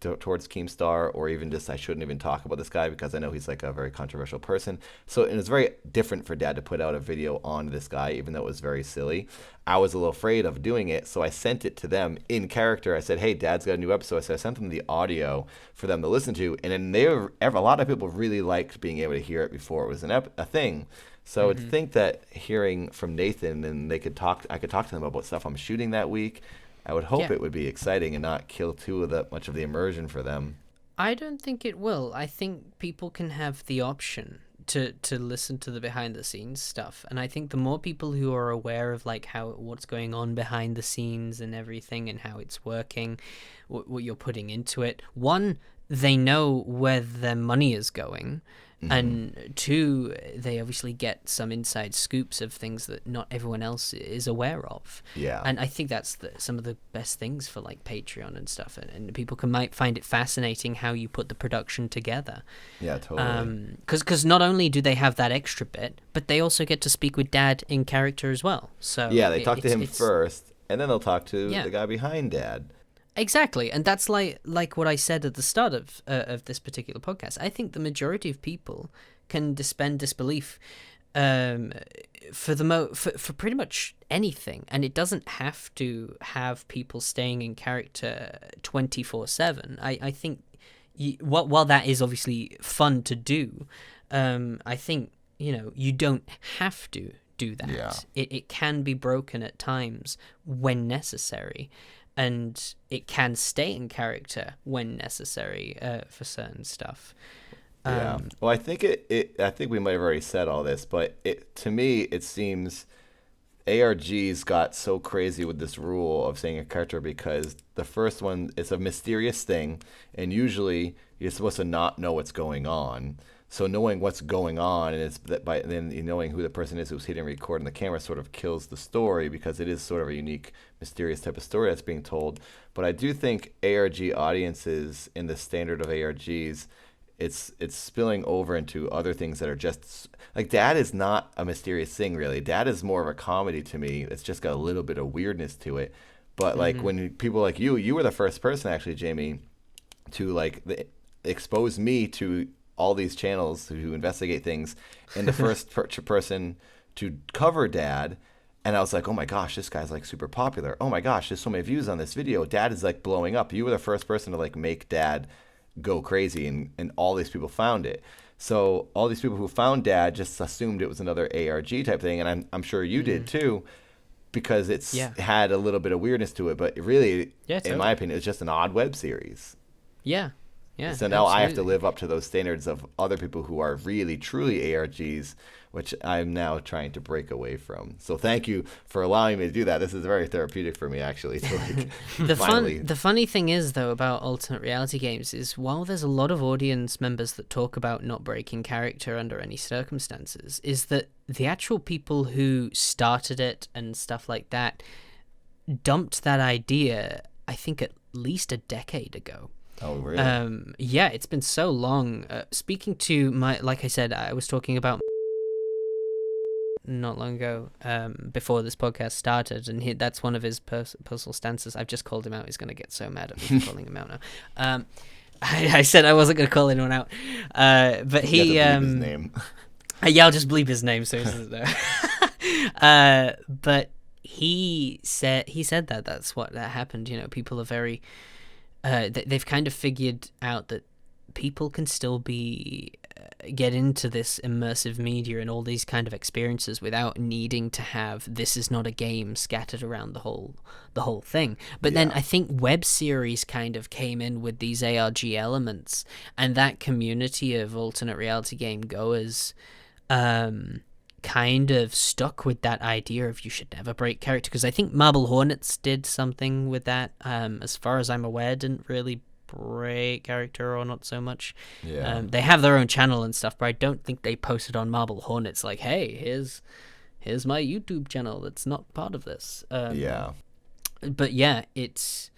Keemstar, or even just I shouldn't even talk about this guy because I know he's like a very controversial person. So and it's very different for Dad to put out a video on this guy, even though it was very silly. I was a little afraid of doing it, so I sent it to them in character. I said, hey, Dad's got a new episode. So I sent them the audio for them to listen to, and then a lot of people really liked being able to hear it before it was a thing. So I would think that hearing from Nathan, and I could talk to them about stuff I'm shooting that week. I would hope it would be exciting and not kill much of the immersion for them. I don't think it will. I think people can have the option to listen to the behind the scenes stuff, and I think the more people who are aware of like what's going on behind the scenes and everything and how it's working, what you're putting into it, one, they know where their money is going. And two, they obviously get some inside scoops of things that not everyone else is aware of. Yeah. And I think that's some of the best things for like Patreon and stuff. And people might find it fascinating how you put the production together. Yeah, totally. Because not only do they have that extra bit, but they also get to speak with Dad in character as well. So yeah, they talk to him first, and then they'll talk to the guy behind Dad. Exactly, and that's like what I said at the start of this particular podcast. I think the majority of people can suspend disbelief for pretty much anything, and it doesn't have to have people staying in character 24/7. I think while that is obviously fun to do, I think you don't have to do that. Yeah. It can be broken at times when necessary. And it can stay in character when necessary for certain stuff. Yeah. Well, I think I think we might have already said all this, but to me it seems ARGs got so crazy with this rule of saying a character because the first one is a mysterious thing, and usually you're supposed to not know what's going on. So knowing what's going on, and then knowing who the person is who's hitting record on the camera sort of kills the story because it is sort of a unique, mysterious type of story that's being told. But I do think ARG audiences, in the standard of ARGs, it's spilling over into other things that are just like Dad is not a mysterious thing really. Dad is more of a comedy to me. It's just got a little bit of weirdness to it. But like when people like you were the first person actually, Jamie, to expose me to all these channels who investigate things, and the first person to cover Dad, and I was like, oh my gosh, this guy's like super popular. Oh my gosh, there's so many views on this video. Dad is like blowing up. You were the first person to like make Dad go crazy, and all these people found it. So all these people who found Dad just assumed it was another ARG type thing, and I'm sure you did too, because it's had a little bit of weirdness to it. But really, in my opinion, it's just an odd web series. Yeah. Yeah, so now I have to live up to those standards of other people who are really, truly ARGs, which I'm now trying to break away from. So thank you for allowing me to do that. This is very therapeutic for me, actually. To the funny thing is, though, about alternate reality games is while there's a lot of audience members that talk about not breaking character under any circumstances, is that the actual people who started it and stuff like that dumped that idea, I think, at least a decade ago. Oh, really? Yeah, it's been so long. Speaking to like I said, I was talking about not long ago, before this podcast started, and that's one of his personal stances. I've just called him out. He's going to get so mad at me for calling him out now. I said I wasn't going to call anyone out, but he. His name. Yeah, I'll just bleep his name so he doesn't know. But he said that's what that happened. You know, people are very. They've kind of figured out that people can still get into this immersive media and all these kind of experiences without needing to have "this is not a game" scattered around the whole thing. But then I think web series kind of came in with these ARG elements, and that community of alternate reality game goers kind of stuck with that idea of you should never break character, because I think Marble Hornets did something with that. As far as I'm aware, didn't really break character, or not so much. They have their own channel and stuff, but I don't think they posted on Marble Hornets like, hey, here's my YouTube channel that's not part of this. But yeah, it's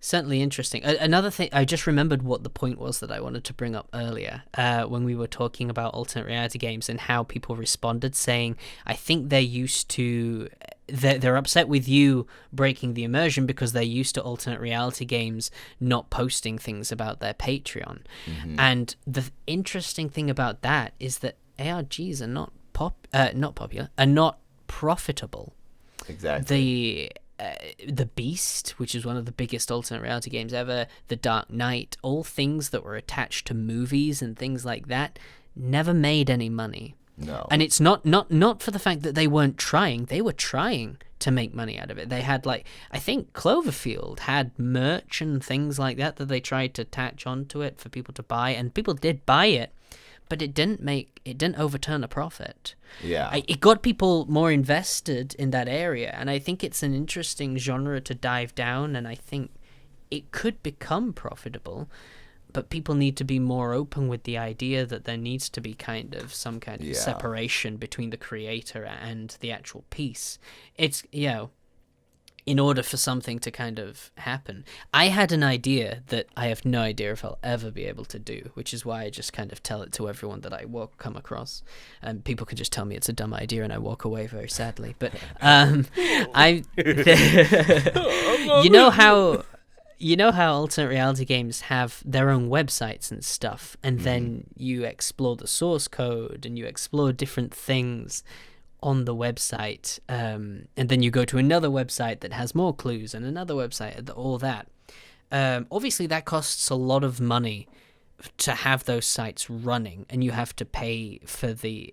certainly interesting. Another thing, I just remembered what the point was that I wanted to bring up earlier, when we were talking about alternate reality games and how people responded, saying, I think they're upset with you breaking the immersion because they're used to alternate reality games not posting things about their Patreon. And the interesting thing about that is that ARGs are not popular, are not profitable. Exactly. The Beast, which is one of the biggest alternate reality games ever, The Dark Knight, all things that were attached to movies and things like that, never made any money. No. And it's not for the fact that they weren't trying. They were trying to make money out of it. They had, like, I think Cloverfield had merch and things like that they tried to attach onto it for people to buy, and people did buy it, but it didn't overturn a profit. It got people more invested in that area, and I think it's an interesting genre to dive down, and I think it could become profitable, but people need to be more open with the idea that there needs to be some kind of separation between the creator and the actual piece. It's, in order for something to kind of happen. I had an idea that I have no idea if I'll ever be able to do, which is why I just kind of tell it to everyone that I come across. And people can just tell me it's a dumb idea and I walk away very sadly. But you know how alternate reality games have their own websites and stuff, and then you explore the source code and you explore different things on the website, and then you go to another website that has more clues and another website, all that. Obviously that costs a lot of money to have those sites running, and you have to pay for the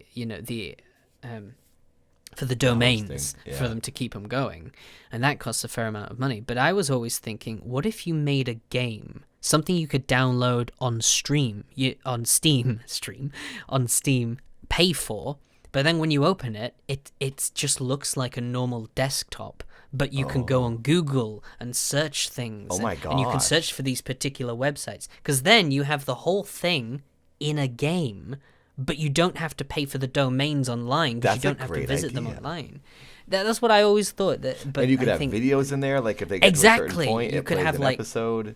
domains for them to keep them going, and that costs a fair amount of money. But I was always thinking, what if you made a game, something you could download on Steam, pay for, but then when you open it, it just looks like a normal desktop, but you can go on Google and search things. Oh my god! And you can search for these particular websites, because then you have the whole thing in a game, but you don't have to pay for the domains online, because you don't have to visit them online. That's what I always thought. But and you could have videos in there, like if they get to a certain point, you could have an episode.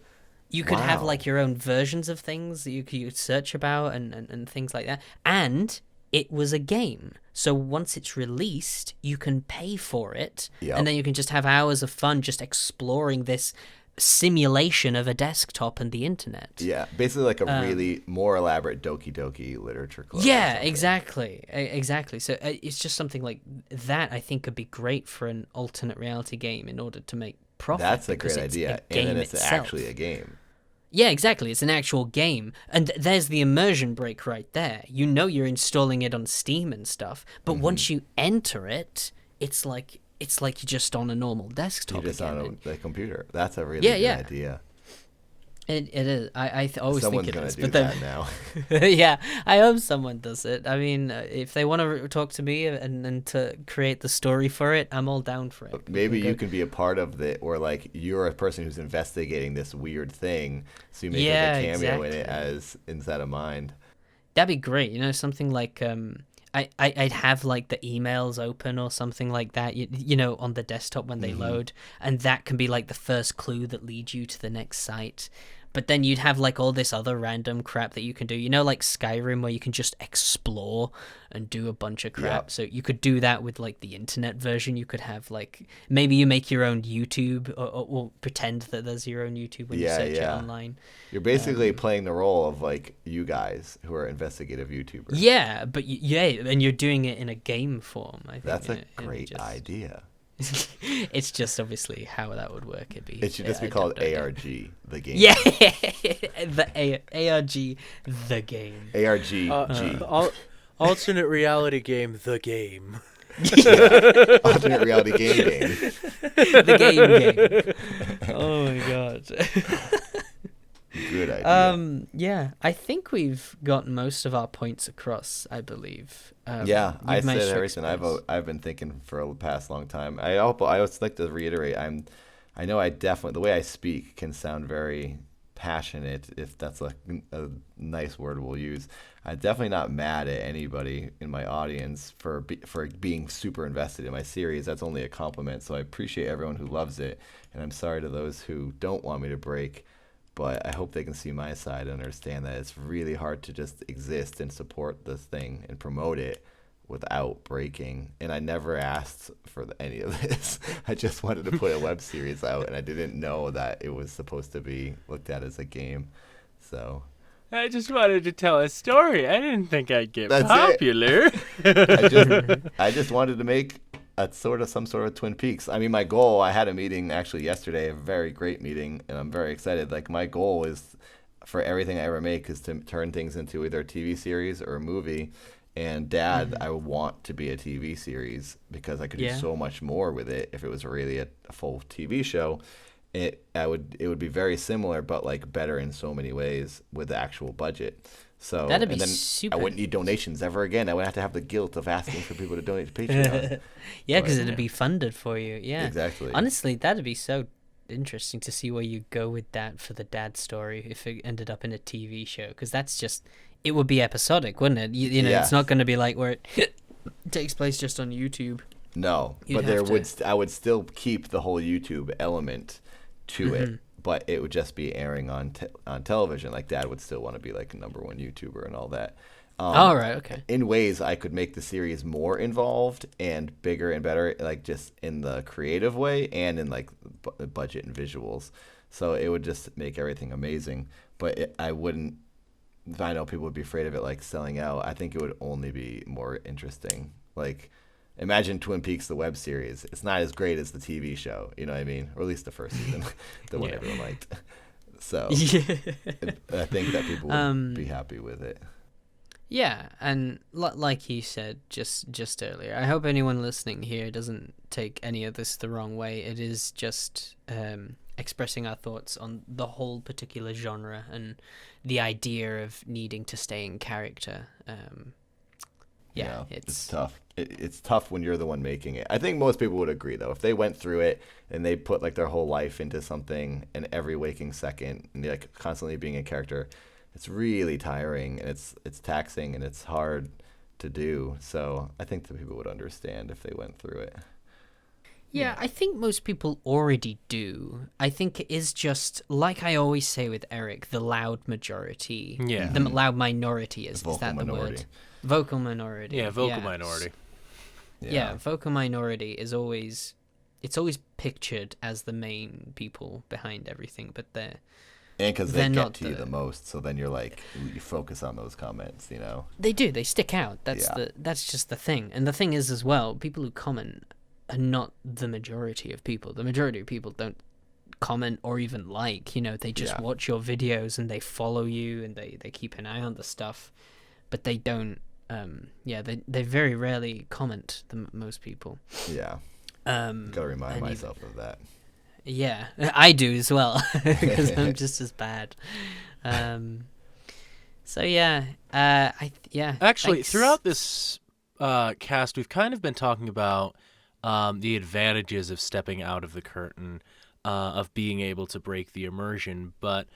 You could have like your own versions of things that you could search about and things like that. And it was a game, so once it's released, you can pay for it, and then you can just have hours of fun just exploring this simulation of a desktop and the internet. Yeah, basically like a really more elaborate Doki Doki literature club. Yeah, exactly. So it's just something like that I think could be great for an alternate reality game in order to make profit. That's a great idea, and then it's actually a game. Yeah, exactly. It's an actual game. And there's the immersion break right there. You know you're installing it on Steam and stuff, but once you enter it, it's like you're just on a normal desktop. You're just again. on the computer. That's a really good idea. It is. I always Someone's think it is. But that now. Yeah, I hope someone does it. I mean, if they want to talk to me and to create the story for it, I'm all down for it. Maybe you can be a part of it, or like you're a person who's investigating this weird thing, so you make like a cameo in it as inside of mind. That'd be great. You know, something like I'd have like the emails open or something like that, you know, on the desktop when they load, and that can be like the first clue that leads you to the next site. but then you'd have like all this other random crap that you can do. You know, like Skyrim, where you can just explore and do a bunch of crap. Yep. So you could do that with like the internet version. You could have like maybe you make your own YouTube or pretend that there's your own YouTube when you search it online. You're basically playing the role of like you guys who are investigative YouTubers. Yeah, but and you're doing it in a game form. I think That's a great idea. It's just obviously how that would work. It should just be called ARG, the game. Yeah, the ARG, the game. ARG. Alternate reality game, the game. Alternate reality game. The game. Oh my god. Good idea. Yeah, I think we've got most of our points across, I believe. I said everything I've been thinking for the past long time. I also like to reiterate, I know I definitely, the way I speak can sound very passionate, if that's a nice word we'll use. I'm definitely not mad at anybody in my audience for being super invested in my series. That's only a compliment, so I appreciate everyone who loves it, and I'm sorry to those who don't want me to break. But I hope they can see my side and understand that it's really hard to just exist and support this thing and promote it without breaking. And I never asked for any of this. I just wanted to put a web series out, and I didn't know that it was supposed to be looked at as a game. So I just wanted to tell a story. I didn't think I'd get That's popular. I just wanted to make some sort of Twin Peaks. I mean, my goal, I had a meeting actually yesterday, a very great meeting, and I'm very excited. Like, my goal is for everything I ever make is to turn things into either a TV series or a movie. And Dad, I want to be a TV series because I could do so much more with it if it was really a full TV show. It would be very similar, but like better in so many ways with the actual budget. So That'd be and then super. I wouldn't need donations ever again. I wouldn't have to have the guilt of asking for people to donate to Patreon. Yeah, because it'd be funded for you. Yeah, Exactly. Honestly, that'd be so interesting to see where you go with that for the dad story if it ended up in a TV show. Because that's just, it would be episodic, wouldn't it? You know, it's not going to be like where it takes place just on YouTube. No, but I would still keep the whole YouTube element to it. But it would just be airing on television. Like, Dad would still want to be like a #1 YouTuber and all that. Right, okay. In ways I could make the series more involved and bigger and better, like just in the creative way and in like budget and visuals. So it would just make everything amazing. But I wouldn't. I know people would be afraid of it like selling out. I think it would only be more interesting. Like, imagine Twin Peaks, the web series. It's not as great as the TV show, you know what I mean? Or at least the first season, the one everyone liked. So I think that people would be happy with it. Yeah, and like you said just earlier, I hope anyone listening here doesn't take any of this the wrong way. It is just expressing our thoughts on the whole particular genre and the idea of needing to stay in character. It's tough. It's tough when you're the one making it. I think most people would agree, though. If they went through it and they put like their whole life into something and every waking second and like constantly being a character, it's really tiring and it's taxing and it's hard to do. So I think that people would understand if they went through it. Yeah, I think most people already do. I think it is just, like I always say with Eric, the loud majority. Yeah. The loud minority is that minority. the word? Vocal minority. Yeah, vocal minority. Yeah, vocal minority is always pictured as the main people behind everything, but and because they get to you the most, so then you're like, you focus on those comments, you know. They stick out. That's just the thing. And the thing is as well, people who comment are not the majority of people. The majority of people don't comment or even like, you know, they just watch your videos and they follow you and they keep an eye on the stuff, but they don't they very rarely comment, most people. Gotta remind myself of that. Yeah, I do as well because I'm just as bad. So Actually, thanks. throughout this cast, we've kind of been talking about the advantages of stepping out of the curtain, of being able to break the immersion, but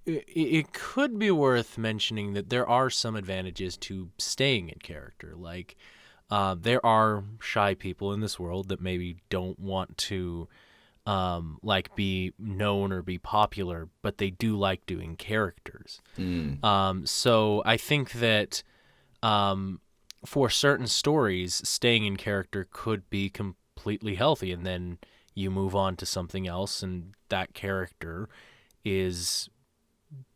it could be worth mentioning that there are some advantages to staying in character. Like, there are shy people in this world that maybe don't want to like be known or be popular, but they do like doing characters. So I think that for certain stories, staying in character could be completely healthy, and then you move on to something else, and that character is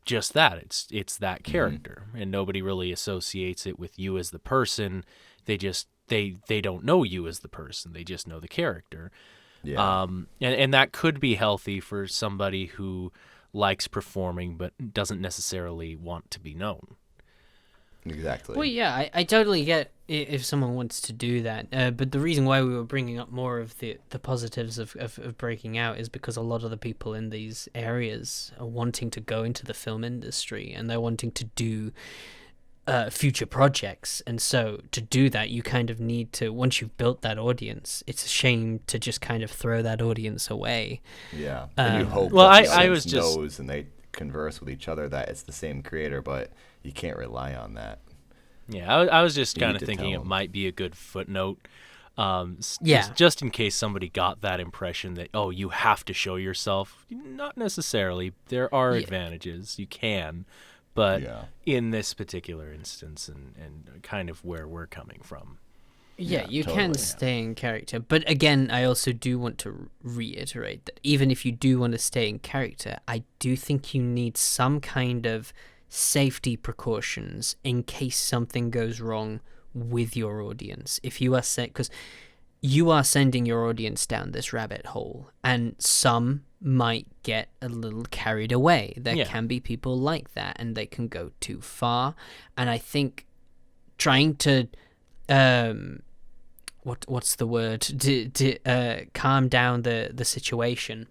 just that. It's that character, and nobody really associates it with you as the person. They just they don't know you as the person. They just know the character. Yeah. And that could be healthy for somebody who likes performing but doesn't necessarily want to be known. Exactly. Well, yeah, I totally get if someone wants to do that. But the reason why we were bringing up more of the positives of breaking out is because a lot of the people in these areas are wanting to go into the film industry, and they're wanting to do future projects. And so to do that, you kind of need to, once you've built that audience, it's a shame to just kind of throw that audience away. Yeah. And you hope well, that the I audience was just- knows and they converse with each other that it's the same creator, but you can't rely on that. Yeah, I was just You kind need of to thinking tell it 'em. might be a good footnote. Yeah. Just in case somebody got that impression that, oh, you have to show yourself. Not necessarily. There are advantages. You can. But Yeah. in this particular instance and kind of where we're coming from. Yeah, Yeah, you can totally. stay in character. But again, I also do want to reiterate that even if you do want to stay in character, I do think you need some kind of safety precautions in case something goes wrong with your audience. If you are because you are sending your audience down this rabbit hole, and some might get a little carried away. There can be people like that, and they can go too far. And I think trying to what's the word, to calm down the situation,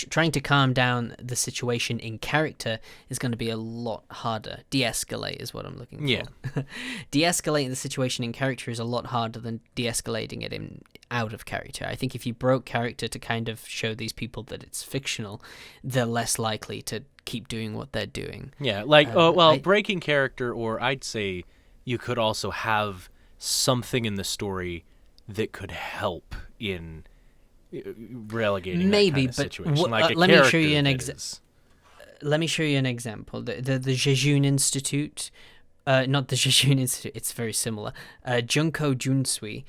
trying to calm down the situation in character is going to be a lot harder. De-escalate is what I'm looking for. Yeah. De-escalating the situation in character is a lot harder than de-escalating it in out of character. I think if you broke character to kind of show these people that it's fictional, they're less likely to keep doing what they're doing. Yeah, like, breaking character, or I'd say you could also have something in the story that could help in relegating maybe, that kind of but situation. Like let me show you an Let me show you an example. The Jejun Institute, not the Jejun Institute. It's very similar. Junko Junsui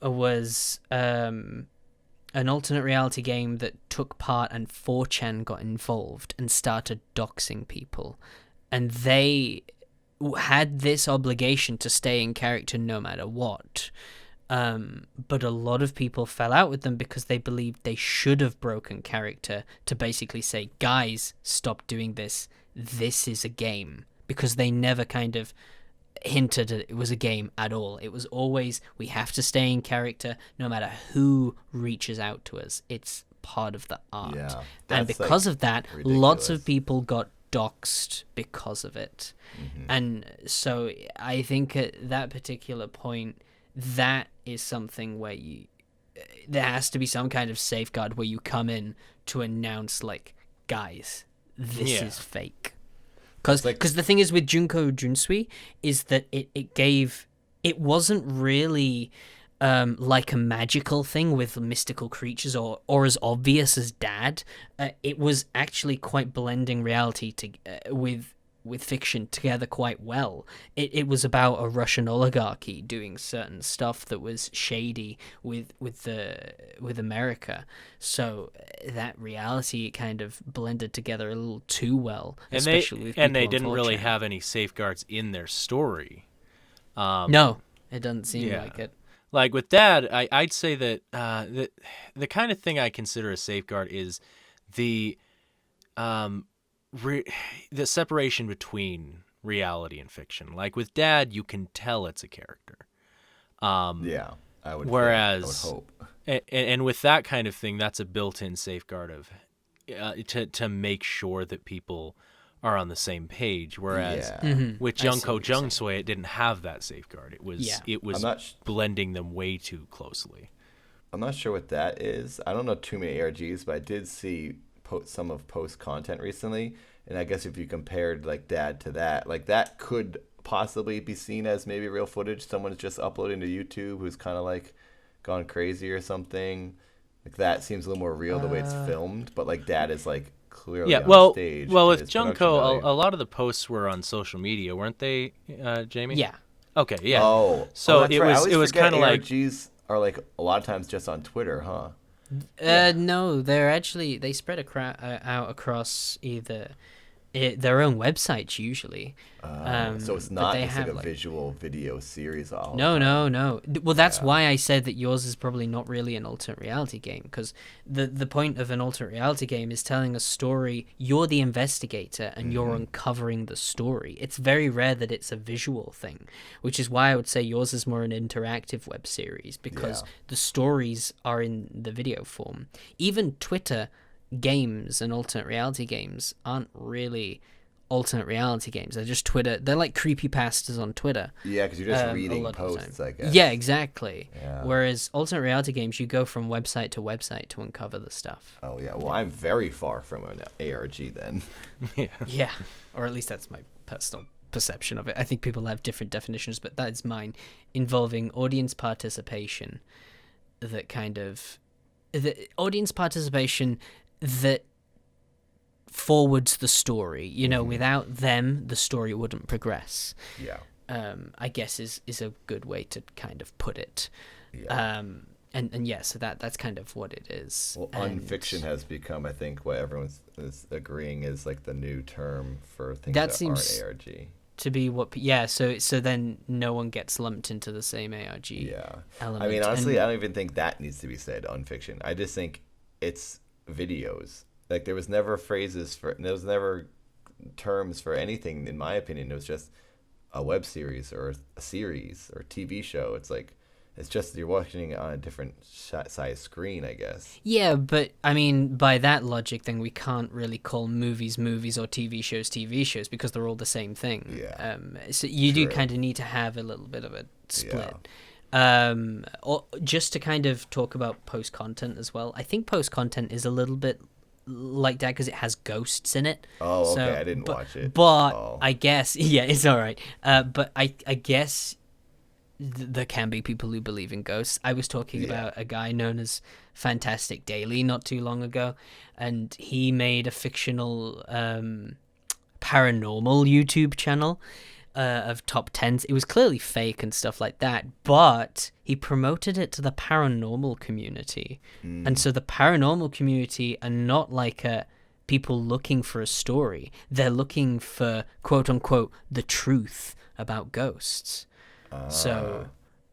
was an alternate reality game that took part, and 4chan got involved and started doxing people, and they had this obligation to stay in character no matter what. But a lot of people fell out with them because they believed they should have broken character to basically say, guys, stop doing this. This is a game. Because they never kind of hinted that it was a game at all. It was always, we have to stay in character no matter who reaches out to us. It's part of the art. Yeah, and that's, because like, of that, lots ridiculous. of people got doxed because of it. And so I think at that particular point, that is something where there has to be some kind of safeguard where you come in to announce, like, guys, this is fake. Because the thing is with Junko Junsui is that it wasn't really like a magical thing with mystical creatures or as obvious as Dad. It was actually quite blending reality with fiction together quite well. It was about a Russian oligarchy doing certain stuff that was shady with America. So that reality kind of blended together a little too well, especially with people and they on didn't really 4chan. have any safeguards in their story. No, it doesn't seem like it. Like with Dad, I'd say that the kind of thing I consider a safeguard is the the separation between reality and fiction. Like with Dad, you can tell it's a character. Yeah, I would. Whereas, I would hope. And with that kind of thing, that's a built-in safeguard of to make sure that people are on the same page. Whereas with Junko Junsui, it didn't have that safeguard. It was blending them way too closely. I'm not sure what that is. I don't know too many ARGs, but I did see some of Post content recently, and I guess if you compared like Dad to that, like that could possibly be seen as maybe real footage someone's just uploading to YouTube who's kind of like gone crazy or something. Like that seems a little more real the way it's filmed, but like Dad is like clearly Yeah, on stage. well, and with his production Junko, value. a lot of the posts were on social media, weren't they, Jamie? Yeah. Okay, yeah. Oh, So that's it right. I was always it was forget kind of like ARGs are like a lot of times just on Twitter, huh? No, they spread out across either their own websites usually. So it's but not they just have like a visual video series all the No, time. no. Well, that's why I said that yours is probably not really an alternate reality game, because the point of an alternate reality game is telling a story. You're the investigator, and you're uncovering the story. It's very rare that it's a visual thing, which is why I would say yours is more an interactive web series, because the stories are in the video form. Even Twitter games and alternate reality games aren't really alternate reality games. They're just Twitter. They're like creepypastas on Twitter. Yeah, because you're just A reading lot of the posts, time. I guess. Yeah, exactly. Yeah. Whereas alternate reality games, you go from website to uncover the stuff. Oh yeah. Well, I'm very far from an ARG then. Yeah, or at least that's my personal perception of it. I think people have different definitions, but that is mine, involving audience participation. The audience participation that forwards the story. Without them, the story wouldn't progress. Yeah. I guess is a good way to kind of put it. Yeah. And yeah, so that's kind of what it is. Well, unfiction has become, I think, what everyone is agreeing is like the new term for things that seems aren't ARG. to be what. So then no one gets lumped into the same ARG. Yeah. Element. I mean, honestly, I don't even think that needs to be said. Unfiction. I just think it's videos. Like there was never terms for anything, in my opinion. It was just a web series or a series or a TV show. It's just you're watching it on a different size screen, I guess. Yeah, but I mean, by that logic, then we can't really call movies or TV shows because they're all the same thing. Yeah. So you True. do kind of need to have a little bit of a split. Or just to kind of talk about post content as well. I think post content is a little bit like that because it has ghosts in it. Oh, okay. I didn't watch it. But I guess, yeah, it's all right. But I guess there can be people who believe in ghosts. I was talking about a guy known as Fantastic Daily not too long ago, and he made a fictional paranormal YouTube channel of top 10s. It was clearly fake and stuff like that, but he promoted it to the paranormal community. And so the paranormal community are not like people looking for a story. They're looking for, quote unquote, the truth about ghosts. So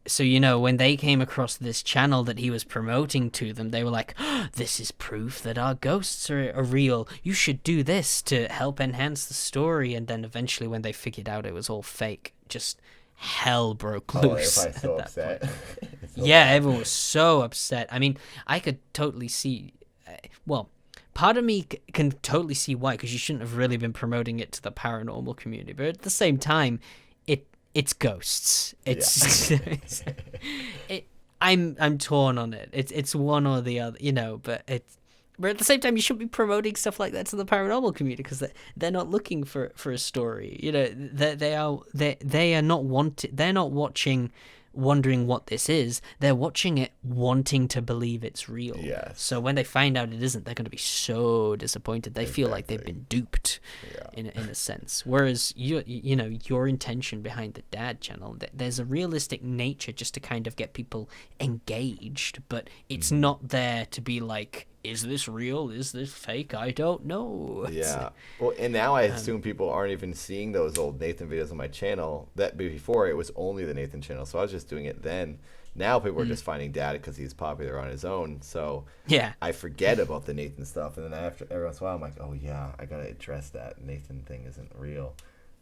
when they came across this channel that he was promoting to them, they were like, oh, this is proof that our ghosts are real. You should do this to help enhance the story. And then eventually when they figured out it was all fake, just hell broke loose. They're so upset. Yeah, everyone was so upset. I mean, I could totally see, part of me can totally see why, because you shouldn't have really been promoting it to the paranormal community. But at the same time, it's ghosts. I'm torn on it. It's one or the other, but at the same time you shouldn't be promoting stuff like that to the paranormal community because they're not looking for a story. They are not they're not watching wondering what this is. They're watching it wanting to believe it's real. Yes. So when they find out it isn't, they're going to be so disappointed. They feel like they've been duped in a sense. Whereas your intention behind the Dad channel, there's a realistic nature just to kind of get people engaged, but it's not there to be like, is this real? Is this fake? I don't know. Yeah. Well, and now I assume people aren't even seeing those old Nathan videos on my channel. That before it was only the Nathan channel, so I was just doing it then. Now people are just finding Dad because he's popular on his own. So I forget about the Nathan stuff, and then after every once in a while, I'm like, oh yeah, I gotta address that Nathan thing isn't real.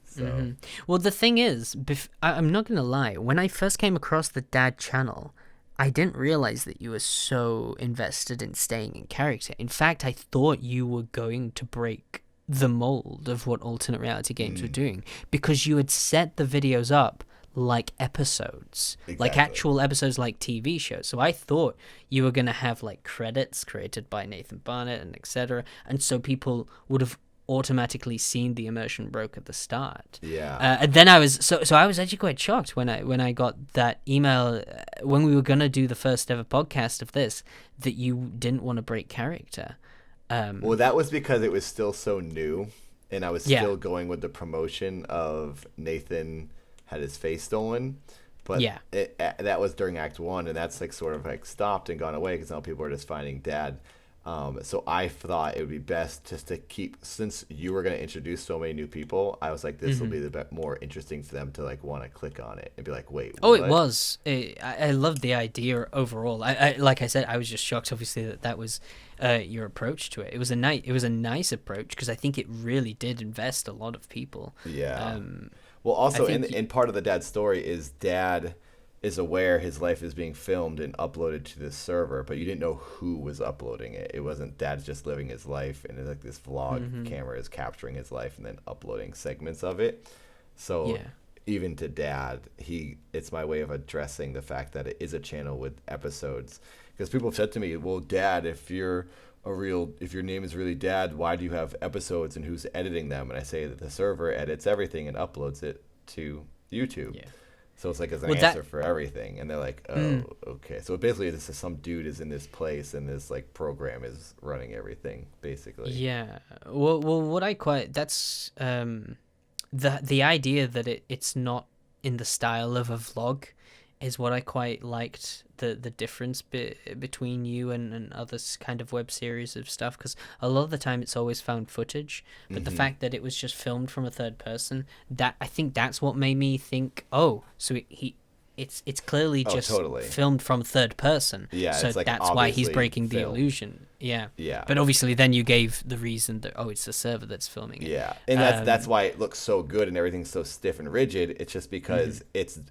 So Well, the thing is, I'm not gonna lie. When I first came across the Dad channel, I didn't realize that you were so invested in staying in character. In fact, I thought you were going to break the mold of what alternate reality games were doing, because you had set the videos up like episodes, like actual episodes, like TV shows. So I thought you were going to have like credits created by Nathan Barnatt and etc. And so people would have automatically seen the immersion broke at the start. Yeah. And then I was so I was actually quite shocked when I got that email when we were gonna do the first ever podcast of this, that you didn't want to break character. Well, that was because it was still so new, and I was Yeah. still going with the promotion of Nathan had his face stolen. But Yeah. that was during Act 1, and that's like sort of like stopped and gone away because now people are just finding Dad. So I thought it would be best just to keep, since you were going to introduce so many new people, I was like, this will be the more interesting for them to like want to click on it and be like, wait, Oh, what? it was. I loved the idea overall. I like I said, I was just shocked, obviously, that was your approach to it. It was a nice approach because I think it really did invest a lot of people. Yeah. Well, also, think in part of the Dad story is Dad is aware his life is being filmed and uploaded to this server, but you didn't know who was uploading it. It wasn't Dad's just living his life, and like this vlog camera is capturing his life and then uploading segments of it. So Yeah. even to Dad, it's my way of addressing the fact that it is a channel with episodes. Because people have said to me, "Well, Dad, if your name is really Dad, why do you have episodes and who's editing them?" And I say that the server edits everything and uploads it to YouTube. Yeah. So it's like as an Well, answer for everything. And they're like, oh, okay. So basically this is some dude is in this place and this like program is running everything, basically. Yeah. Well, what I quite that's the idea that it's not in the style of a vlog is what I quite liked, the difference between you and other kind of web series of stuff, because a lot of the time it's always found footage, but the fact that it was just filmed from a third person, that I think that's what made me think, oh, so it's clearly just totally. filmed from third person. Yeah, so it's like that's why he's obviously breaking the filmed. illusion. Yeah. Yeah. But obviously then you gave the reason that, oh, it's the server that's filming it. Yeah, and that's why it looks so good and everything's so stiff and rigid. It's just because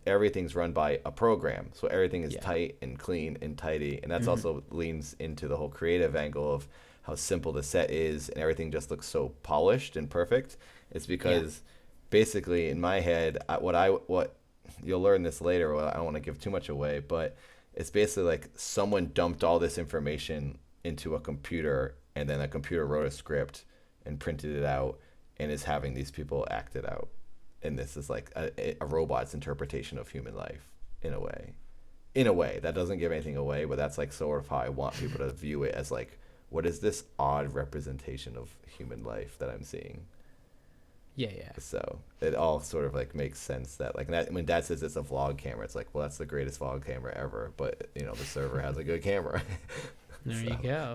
everything's run by a program, so everything is tight and clean and tidy, and that's also leans into the whole creative angle of how simple the set is, and everything just looks so polished and perfect. It's because basically in my head, what you'll learn this later. Well, I don't want to give too much away, but it's basically like someone dumped all this information into a computer, and then a computer wrote a script and printed it out and is having these people act it out. And this is like a robot's interpretation of human life in a way. In a way, that doesn't give anything away, but that's like sort of how I want people to view it, as like, what is this odd representation of human life that I'm seeing? Yeah. So it all sort of like makes sense that like that, when Dad says it's a vlog camera, it's like, well, that's the greatest vlog camera ever, but you know, the server has a good camera. There you go.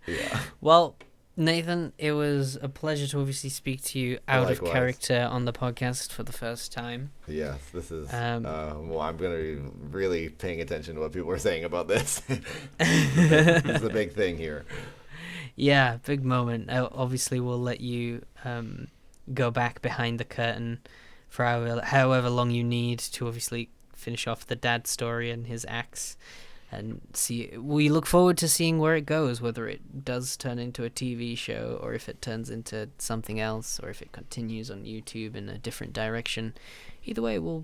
Yeah. Well, Nathan, it was a pleasure to obviously speak to you out Likewise. of character on the podcast for the first time. Yes, this is. Um, I'm going to be really paying attention to what people are saying about this. This is the big thing here. Yeah, big moment. Obviously, we'll let you go back behind the curtain for however long you need to obviously finish off the Dad story and his acts. And we look forward to seeing where it goes, whether it does turn into a TV show or if it turns into something else, or if it continues on YouTube in a different direction. Either way, we'll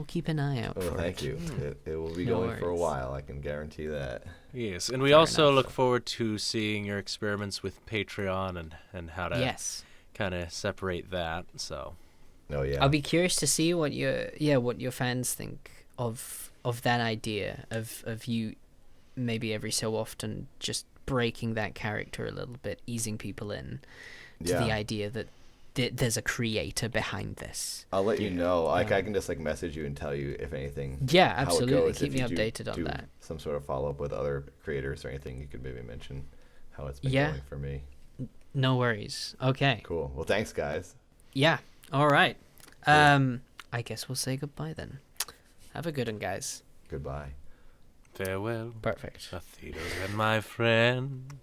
keep an eye out for it. Thank you. It will be No going for a worries. while, I can guarantee that. Yes, and we Fair also enough. look forward to seeing your experiments with Patreon and how to Yes. kind of separate that. So Oh, yeah. I'll be curious to see what your fans think of that idea of you maybe every so often just breaking that character a little bit, easing people in to the idea that there's a creator behind this. I'll let you know. Like, I can just like message you and tell you if anything. Yeah, how it absolutely. goes. Keep If me you updated on do that. Some sort of follow up with other creators or anything, you could maybe mention how it's been Yeah. going for me. No worries. Okay. Cool. Well, thanks, guys. Yeah. All right. I guess we'll say goodbye then. Have a good one, guys. Goodbye. farewell, Perfect. Theodore and my friend.